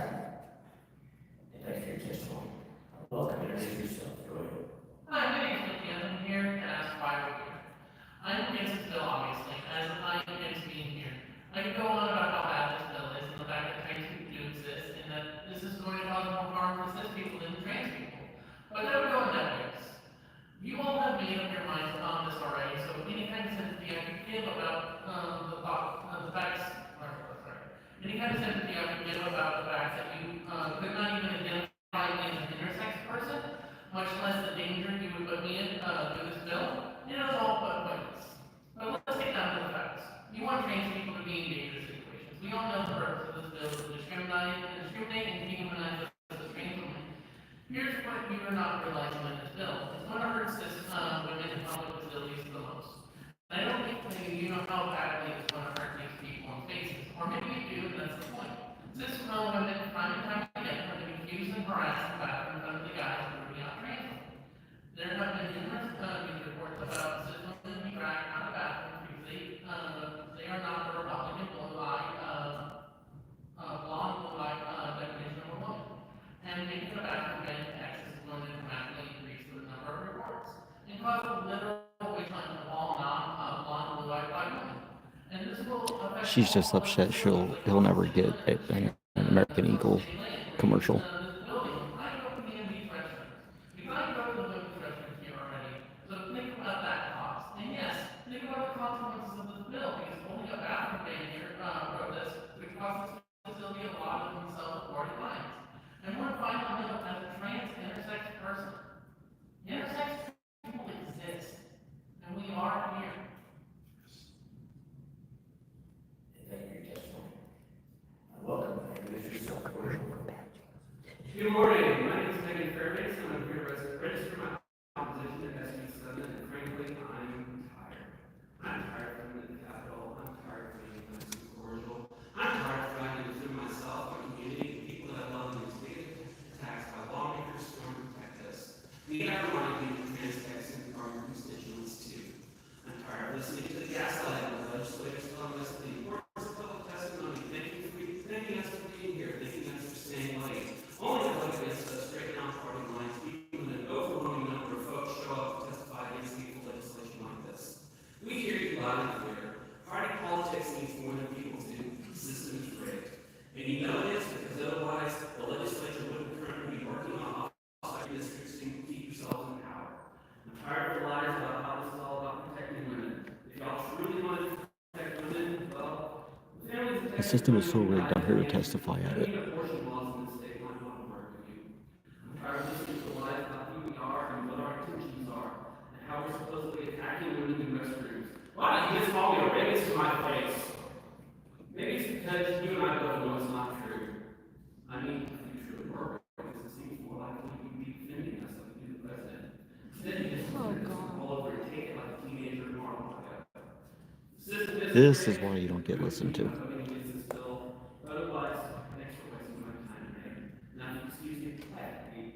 Thanks for your testimony. Welcome, introduce yourself. Go ahead. Hi, my name is Nick. I'm here and ask why we're here. I'm against this bill, obviously, as I'm against being here. I could go on about how bad this bill is and the fact that trans people do exist and that this is going to cause more harm for cis people than trans people. But never go in that ways. You all have made up your minds on this already, so any kind of sympathy I could give about the facts, any kind of sympathy I could give about the fact that you could not even identify me as an intersex person, much less the danger you would put me in through this bill, it is all but pointless. But let's get down to the facts. You want trans people to be in dangerous situations. We all know the purpose of this bill is to discriminate and dehumanize us as trans women. Here's what you are not realizing in this bill. It's going to hurt cis women in public facilities the most. And I don't think that you know how badly it's going to hurt these people in faces. Or maybe you do, and that's the point. Cis women, time and time again, have been accused and harassed in front of the guys who are not trans. There have been numerous news reports about cis women being dragged out of bathrooms because they are not the Republican blonde blue-eyed definition of a woman. And making the bathroom ban in Texas is going to dramatically increase the number of reports and cause a literal witch hunt of all non-blonde blue-eyed white women. And this will affect She's just upset he'll never get an American Eagle commercial. And one final note, as a trans intersex person, intersex people exist. Good morning, my name is Megan Fairbanks, and I'm here to register my opposition to SB7, and frankly, I'm tired. I'm tired of living in the Capitol, I'm tired of being nice and cordial, I'm tired of trying to defend myself, my community, the people that I love, and the state attacked by lawmakers who want to protect us. We have reminded you to trans Texans are your constituents too. I'm tired of listening to the gaslighting of legislators telling us the importance of public testimony, thanking us for being here, thanking us for staying late. Only to vote against us, straighten out party lines, even when an overwhelming number of folks show up to testify against hateful legislation like this. We hear you loud and clear. Party politics needs more than people do. The system is rigged. And you know this because otherwise the legislature wouldn't currently be working on offsite districts to keep yourselves in power. I'm tired of the lies about how this is all about protecting women. If y'all truly wanted to protect women, well, The system is so rigged, I'm here to testify at it. abortion laws in this state might want to work with you. I'm tired of listening to lies about who we are and what our intentions are, and how we're supposedly attacking women in restrooms. Why don't you just call me a rapist to my face? Maybe it's because you and I both know it's not true. I mean, if you truly were, because it seems more likely you'd be defending us like you do the president. Instead, you just roll over and take it like a teenager in Marvel. This is why you don't get listened to. Otherwise, thanks for wasting my time today. Now, excuse me, quietly.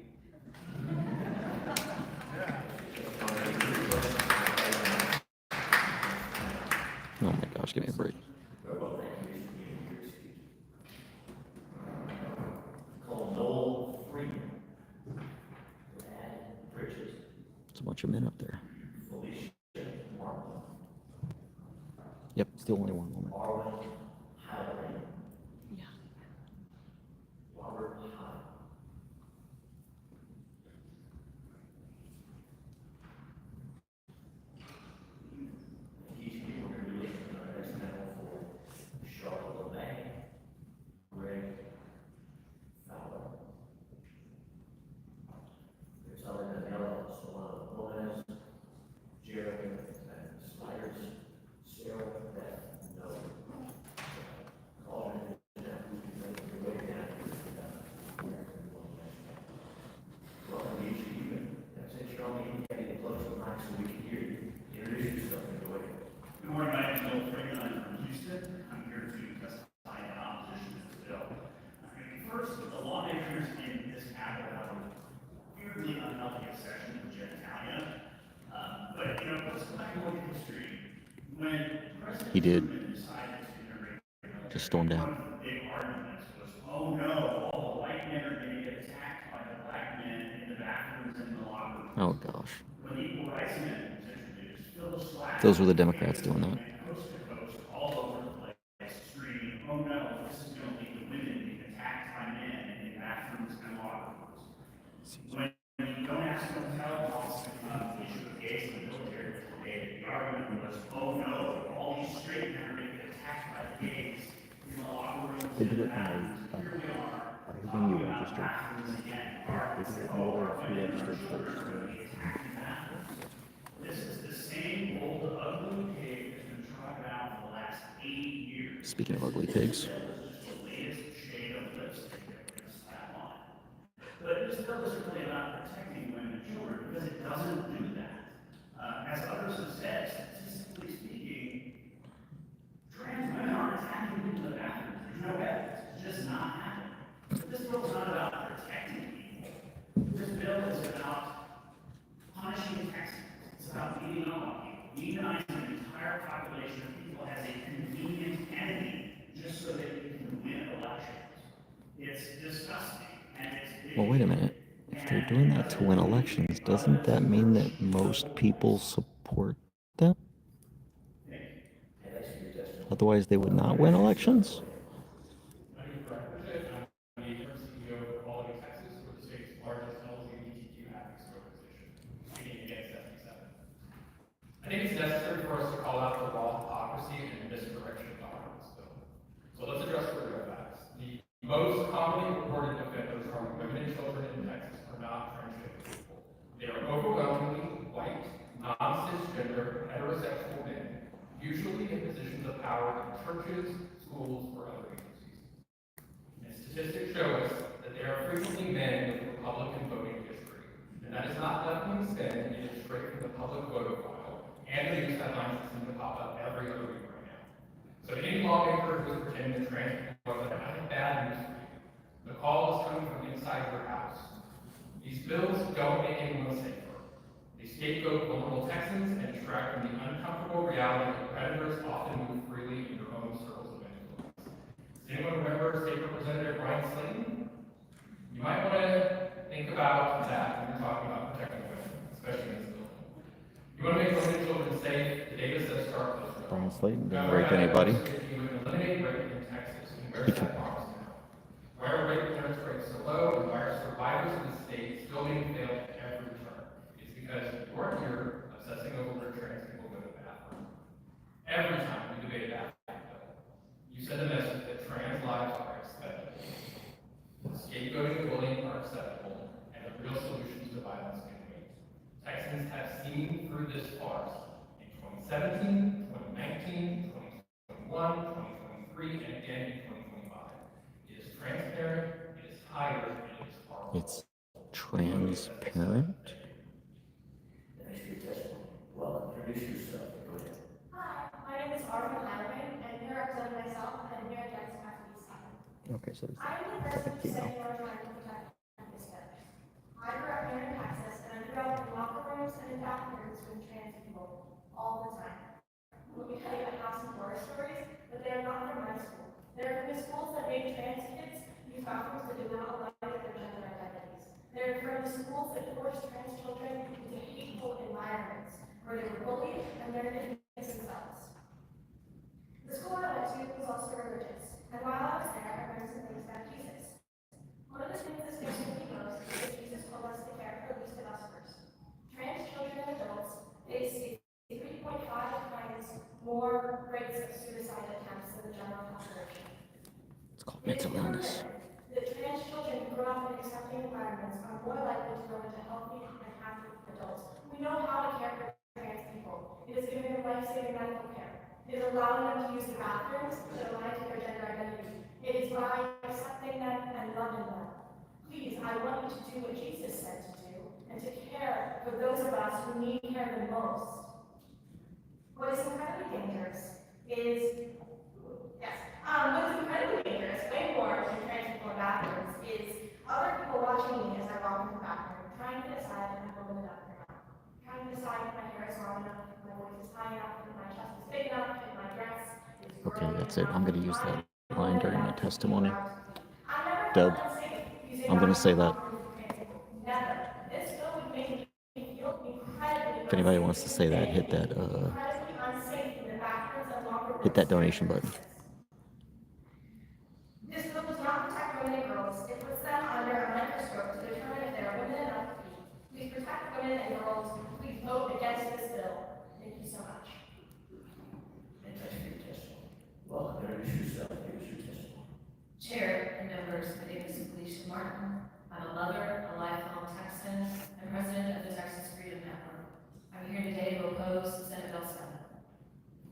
Oh my gosh, give me a break. Called Noel Freeman. Dad Bridges. It's a bunch of men up there. Felicia Martin. Yep, still only one woman. Arwen Highland. Yeah. Robert Hyde. These people are really experimental for Charlotte LeMay, Greg Fowler. There's other than Solana Gomez, Jeremy Sliders, Sarah Beth Noe. All of them that we can make your way down here. Welcome to each of you. That's it, Charlie. You can get close to the mic so we can hear you. Introduce yourself and go ahead. Good morning, my name is Noel Freeman. I'm from Houston. I'm here to testify in opposition to this bill. First, the lawmakers in this Capitol have a weirdly unhealthy obsession with genitalia. But, you know, let's go back and look at history. When President He did. Truman decided to integrate Just stormed out. one of the big arguments was, oh no, all the white men are going to get attacked by the black men in the bathrooms and in the locker rooms. Oh gosh. When the Equal Rights Amendment was introduced, Phyllis Slack Those were the Democrats doing that. coast to coast, all over the place, screaming, oh no, this is going to lead to women being attacked by men in bathrooms and locker rooms. When you don't ask them to tell policy about the issue of gays in the military, the argument was, oh no, all these straight men are going to get attacked by the gays in the locker rooms They and do the it bathrooms. by Here we are, when you talking about register. bathrooms again. They do it in order if you register first. This is the same old ugly pig that's been trotted out for the last 80 years. Speaking of ugly pigs. This is the latest shade of lipstick that we're going to slap on. But this bill isn't really about protecting women and children because it doesn't do that. As others have said, statistically speaking, trans women aren't attacking people in the bathroom. There's no evidence. It's just not happening. But this bill is not about protecting people. This bill is about punishing Texans. It's about beating up on people, demonizing an entire population of people as a convenient enemy just so that you can win elections. It's disgusting. And it's Well, wait a minute. If they're doing that to win elections, doesn't that mean that most people support them? Otherwise, they would not win elections? CEO of Quality Texas, we're the state's largest LGBTQ advocacy organization, speaking against SB7. I think it's necessary for us to call out the raw hypocrisy and misdirection behind this bill. So let's address the real facts. The most commonly reported offenders harming women and children in Texas are not transgender people. They are overwhelmingly white, non-cisgender, heterosexual men, usually in positions of power in churches, schools, or other agencies. And statistics show us that they are frequently men headlines that seem to pop up every other week right now. So any lawmaker who is pretending to trans people, I have bad news for you. The call is coming from inside your house. These bills don't make anyone safer. They scapegoat vulnerable Texans and distract from the uncomfortable reality that predators often move freely in your own circles of influence. Does anyone remember State Representative Brian Slayton? You might want to think about that when you're talking about protecting women, especially in this bill. You want to make women and children safe, the data says start close. Brian Slayton didn't rape anybody. You would eliminate rape in Texas. Where's that promise now? Why are rape clearance rates so low, and why are survivors in the state still being failed at every turn? It's because you're here obsessing over where trans people go to the bathroom. Every time we debate a bathroom bill, you send a message that trans lives are acceptable. Scapegoating and bullying are acceptable, and the real solutions to violence can wait. Texans have seen through this farce in 2017, 2019, 2021, 2023, and again in 2025. It is transparent, it is higher, and it is horrible. It's transparent? Thanks for your testimony. Well, introduce yourself. Go ahead. Hi, my name is Arvin Heileman, and here I represent myself, and here I represent SB7. Okay, so I am the person who said you are trying to protect this better. I grew up here in Texas, and I grew up in locker rooms and in bathrooms with trans people all the time. Let me tell you, I have some horror stories, but they are not from my school. They're from the schools that make trans kids use bathrooms that do not align with their gender identities. They're from the schools that force trans children into hateful environments, where they were bullied and learned to fix themselves. The school I went to was also religious, and while I was there, I learned some things about Jesus. One of the things that sticks with me most is that Jesus told us to care for the least of us first. Trans children and adults face 3.5 times more rates of suicide attempts than the general population. It's called mental illness. The trans children who grow up in accepting environments are more likely to grow into healthy and happy adults. We know how to care for trans people. It is giving them life-saving medical care. It is allowing them to use the bathrooms that align to their gender identity. It is by accepting them and loving them. Please, I want you to do what Jesus said to do, and to care for those of us who need care the most. What is incredibly dangerous is, what is incredibly dangerous, way more than trans people in bathrooms, is other people watching me as I walk into the bathroom, trying to decide if I'm holding it up or not. Trying to decide if my hair is long enough, if my voice is high enough, if my chest is big enough, if my dress is Okay, girly that's it. I'm going to use that line during my testimony. I never Deb, felt unsafe using I'm going to say that. Never. This bill would make me feel incredibly If anybody wants to say that, hit that incredibly unsafe in the bathrooms and locker rooms. hit that donation button. This bill does not protect women and girls. It puts them under a microscope to determine if they are women enough to be. Please protect women and girls. Please vote against this bill. Thank you so much. And thanks for your testimony. Well, introduce yourself. Give us your testimony. Chair and members, my name is Felicia Martin. I'm a mother, a lifelong Texan, and president of the Texas Freedom Network. I'm here today to oppose Senate Bill 7.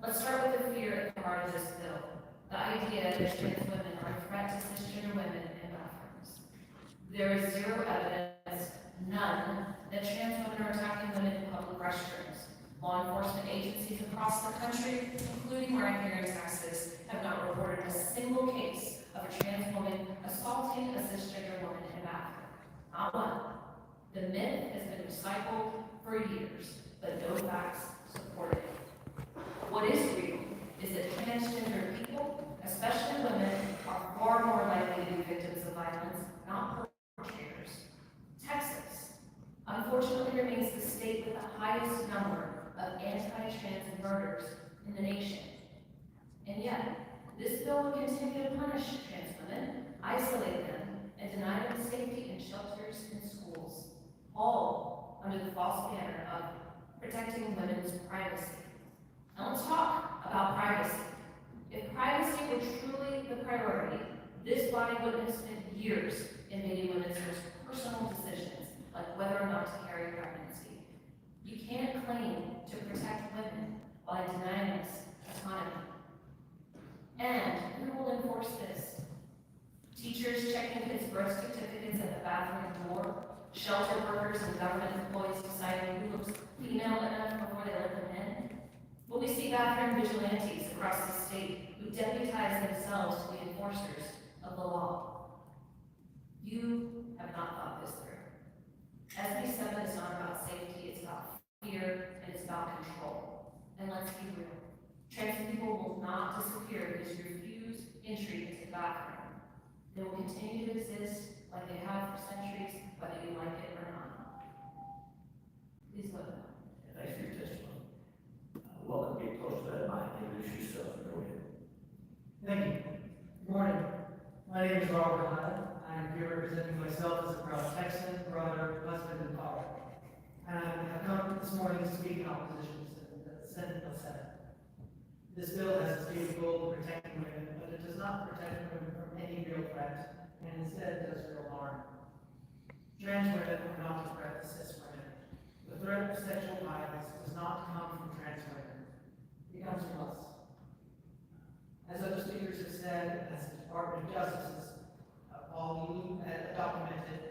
Let's start with the fear at the heart of this bill. The idea that trans women are a threat to cisgender women in bathrooms. There is zero evidence, none, that trans women are attacking women in public restrooms. Law enforcement agencies across the country, including right here in Texas, have not reported a single case of a trans woman assaulting a cisgender woman in a bathroom. Not one. The myth has been recycled for years, but no facts support it. What is real is that transgender people, especially women, are far more likely to be victims of violence, not perpetrators. Texas, unfortunately, remains the state with the highest number of anti-trans murders in the nation. And yet, this bill will continue to punish trans women, isolate them, and deny them safety in shelters and schools, all under the false banner of protecting women's privacy. Now let's talk about privacy. If privacy were truly the priority, this body would have spent years invading women's most personal decisions, like whether or not to carry pregnancy. You can't claim to protect women while denying us autonomy. And who will enforce this? Teachers checking kids' birth certificates at the bathroom door, shelter workers and government employees deciding who looks female enough before they let them in. see bathroom vigilantes across the state who deputize themselves to be enforcers of the law. You have not thought this through. SB7 is not about safety, it's about fear, and it's about control. And let's be real. Trans people will not disappear because you refuse entry into the bathroom. They will continue to exist like they have for centuries, whether you like it or not. Please vote no. Thanks for your testimony. Welcome, get close to that mic, introduce yourself, and go ahead. Thank you. Good morning. My name is Robert Hyde. I'm here representing myself as a proud Texan, brother, husband, and father. And I have come this morning to speak in opposition to the Senate Bill 7. This bill has a stated goal of protecting women, but it does not protect women from any real threat, and instead does real harm. Trans women are not a threat to cis women. The threat of sexual violence does not come from trans women. It comes from us. As other speakers have said, as the Department of Justice has all documented,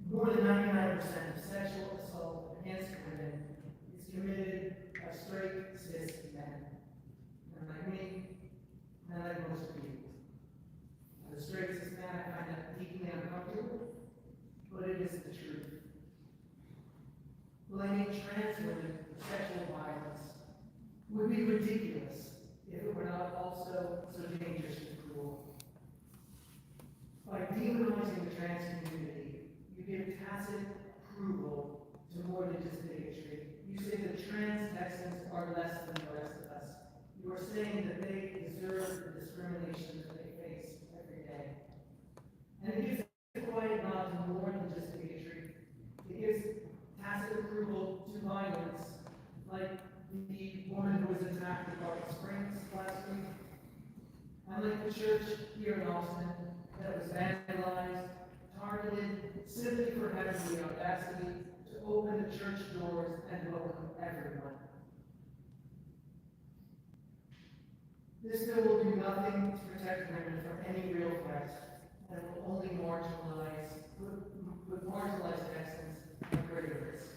more than 99% of sexual assault against women is committed by straight cis men. Men like me, men like most of you. As a straight cis man, I find that deeply uncomfortable, but it is the truth. Blaming trans women for sexual violence would be ridiculous if it were not also so dangerous and cruel. By demonizing the trans community, you give tacit approval to more than just bigotry. You say that trans Texans are less than the rest of us. You are saying that they deserve the discrimination that they face every day. And it gives a quiet nod to more than just bigotry. It gives tacit approval to violence, like the woman who was attacked at Barton Springs last week, and like the church here in Austin that was vandalized, targeted simply for having the audacity to open the church doors and welcome everyone. This bill will do nothing to protect women from any real threat, and will only put marginalized Texans at greater risk.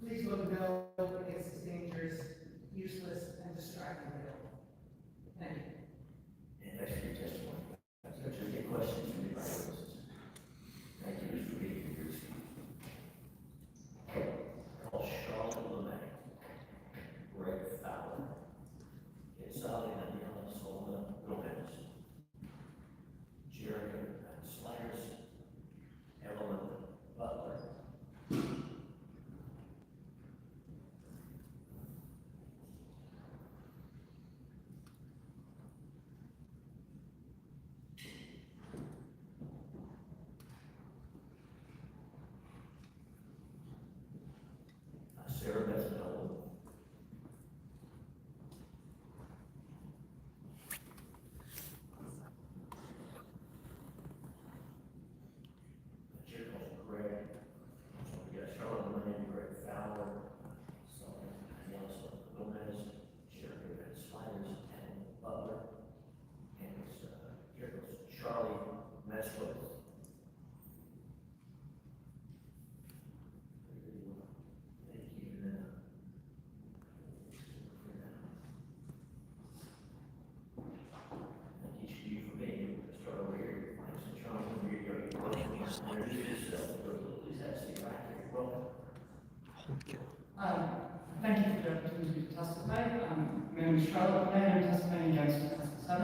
Please vote no against this dangerous, useless, and distracting bill. Thank you. And thanks for your testimony. So to get questions from the witnesses. Thank you, Mr. Reed, for your speech. Call Charlotte LeMay, Greg Fowler, Quetzalina Daniela Solana Gomez, Jeremy Sliders, Evelyn Butler, Sarah Beth Nolan, Greg, so we got Charlotte Lane, Greg Fowler, so Daniela Gomez, Jeremy Sliders, and Butler, and here goes Charlie Meswith. Thank you. And then, thank each of you for being here. Let's start over here. Thanks to Charlie. Please have a seat right there. Welcome. Thank you for the opportunity to testify. My name is Charlotte May, I'm testifying against SB7.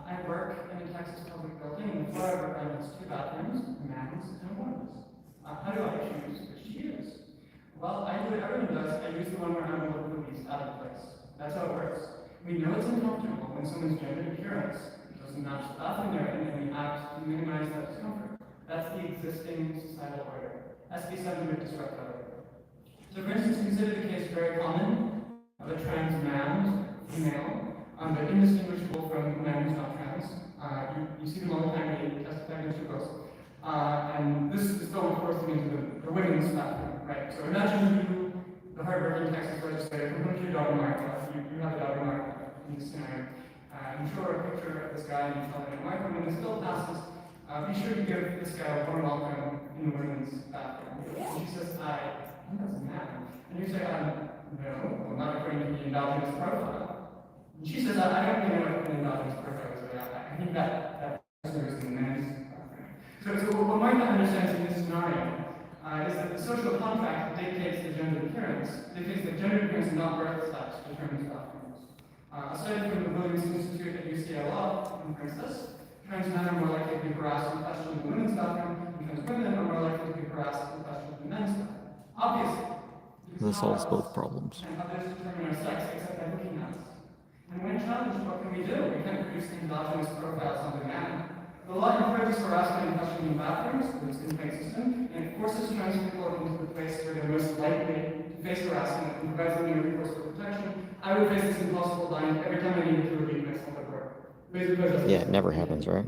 I work in a Texas public building, and before I work, I use two bathrooms, a man's and a woman's. How do I choose which to use? Well, I do what everyone does. I use the one where I'm a little least out of place. That's how it works. We know it's uncomfortable when someone's gender appearance doesn't match the bathroom they're in, and we act to minimize that discomfort. That's the existing societal order. SB7 would disrupt that order. So for instance, consider the case very common of a trans man, female, but indistinguishable from a man who's not trans. You see them all the time, they testify against your books. And this bill would force them into the women's bathroom, right? So imagine you, the hardworking Texas legislator, who went to your daughter Martha, you have a daughter Martha in this scenario. You show her a picture of this guy and you tell her, Martha, when this bill passes, be sure to give this guy a warm welcome in the women's bathroom. And she says, I think that's a man. And you say, no, well, not according to the endogenous profile. And she says, I don't really know what an endogenous profile is, but I think that person is in the men's bathroom. So what Martha understands in this scenario is that the social contract dictates the gender appearance, dictates that gender appearance and not birth sex determines bathrooms. A study from the Williams Institute at UCLA in Princess, trans men are more likely to be harassed and questioned in the women's bathroom, and trans women are more likely to be harassed and questioned in the men's bathroom. Obviously. This solves both problems. And others determine our sex except by looking at us. And when challenged, what can we do? We can't produce endogenous profiles on demand. The law encourages harassment and questioning in bathrooms, it's in the system, and it forces trans people into the place where they're most likely to face harassment and provides them a recourse for protection. I would face this impossible bind every time I needed to relieve myself at work. Yeah, it never happens, right?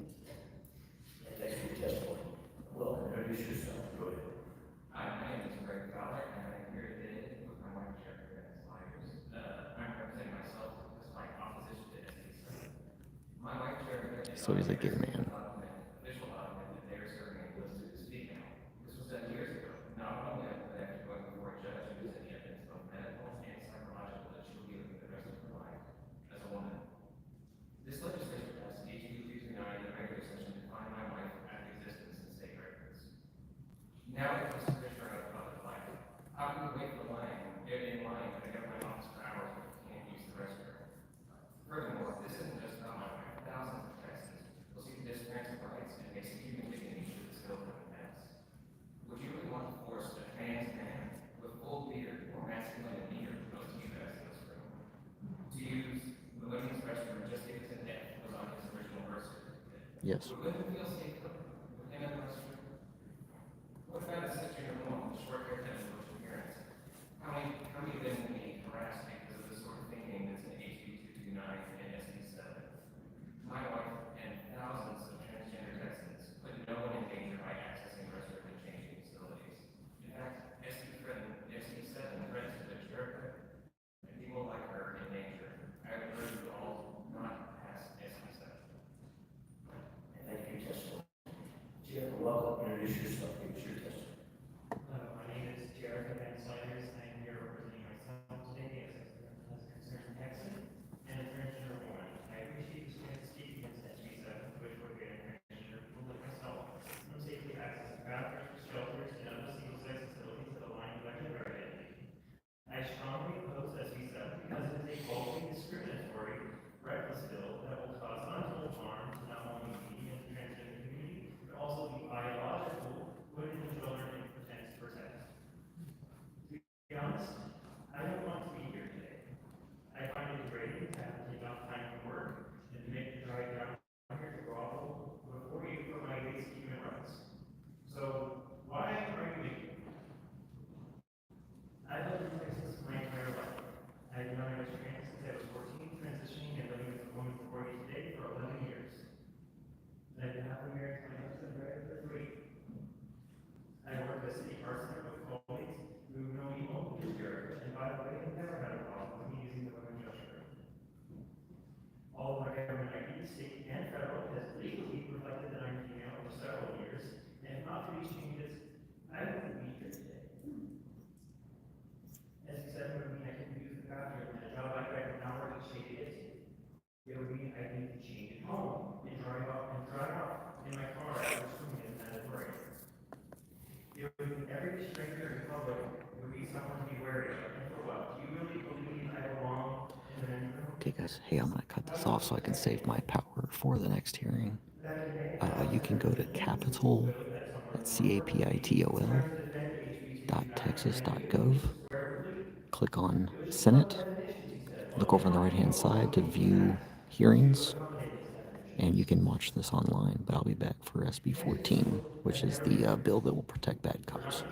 Thanks for your testimony. Welcome, introduce yourself. Go ahead. Hi, my name is Greg Fowler, and I'm here today with my wife, Jennifer, as lawyers. I'm representing myself as my opposition to SB7. My wife, Jennifer, is So he's a gay man. official document that they are serving and listed as female. This was done years ago, not only but after going before a judge who was in the evidence both medical and psychological that she will be living the rest of her life as a woman. This legislation passed HB 229 in the regular session to find my wife out of existence in state records. Now it comes to Commissioner out of public life. How can we wait for line, get in line, and get my office for hours if we can't use the restroom? Furthermore, this isn't just about my wife. Thousands of Texans will seek disparate rights and face human dignity should this bill come to pass. Would you really want to force a trans man with full beard or masculine demeanor who goes to you guys in this room to use the women's restroom just because an F was on his original birth certificate? Yes. Would women feel safe with him in the restroom? What about a cisgender woman with short haircut and bush appearance? How many women being harassed because of the sort of thinking that's in HB 229 and SB7? My wife and thousands of transgender Texans put no one in danger by accessing restroom and changing facilities. In fact, SB7 threatens to deter and people like her in danger. I would urge you all not pass SB7. And thank you for your testimony. Jennifer, welcome, introduce yourself. Give us your testimony. My name is Jared Van Sliders. I am here representing myself today as a concerned Texan and a transgender woman. I appreciate this chance to speak against SB7, which would ban transgender people like myself from safely accessing bathrooms, shelters, and other single-sex facilities that align with my gender identity. I strongly oppose SB7 because it is a falsely discriminatory, reckless bill that will cause untold harm to not only me and the transgender community, but also the biological women and children it pretends to protect. To be honest, I don't want to be here today. I find it degrading to have to take off time from work and to make the drive down here to grovel before you for my basic human rights. So why are you here? I've lived in Texas my entire life. I've been on a trans since I was 14, transitioning and living with a woman before you today for 11 years. And I've been happily married to my husband Brad for 3. I work as a city parson with colleagues who know me only as Jared, and by the way, have never had a problem with me using the women's restroom. All of my government ID, state and federal, has legally reflected that I'm female for several years, and if not for these changes, I wouldn't be here today. As you said, it would mean I couldn't use the bathroom, and a job like that would not work as shady as it would mean I need to change at home and drive off in my car after swimming in mandatory. It would mean every stranger in public would be someone to be wary of. And for what? Do you really believe I belong in the men's room? Okay, guys. Hey, I'm gonna cut this off so I can save my power for the next hearing. You can go to Capitol, that's CAPITOL, .texas.gov. Click on Senate. Look over on the right-hand side to view hearings, and you can watch this online. But I'll be back for SB14, which is the bill that will protect bad cops.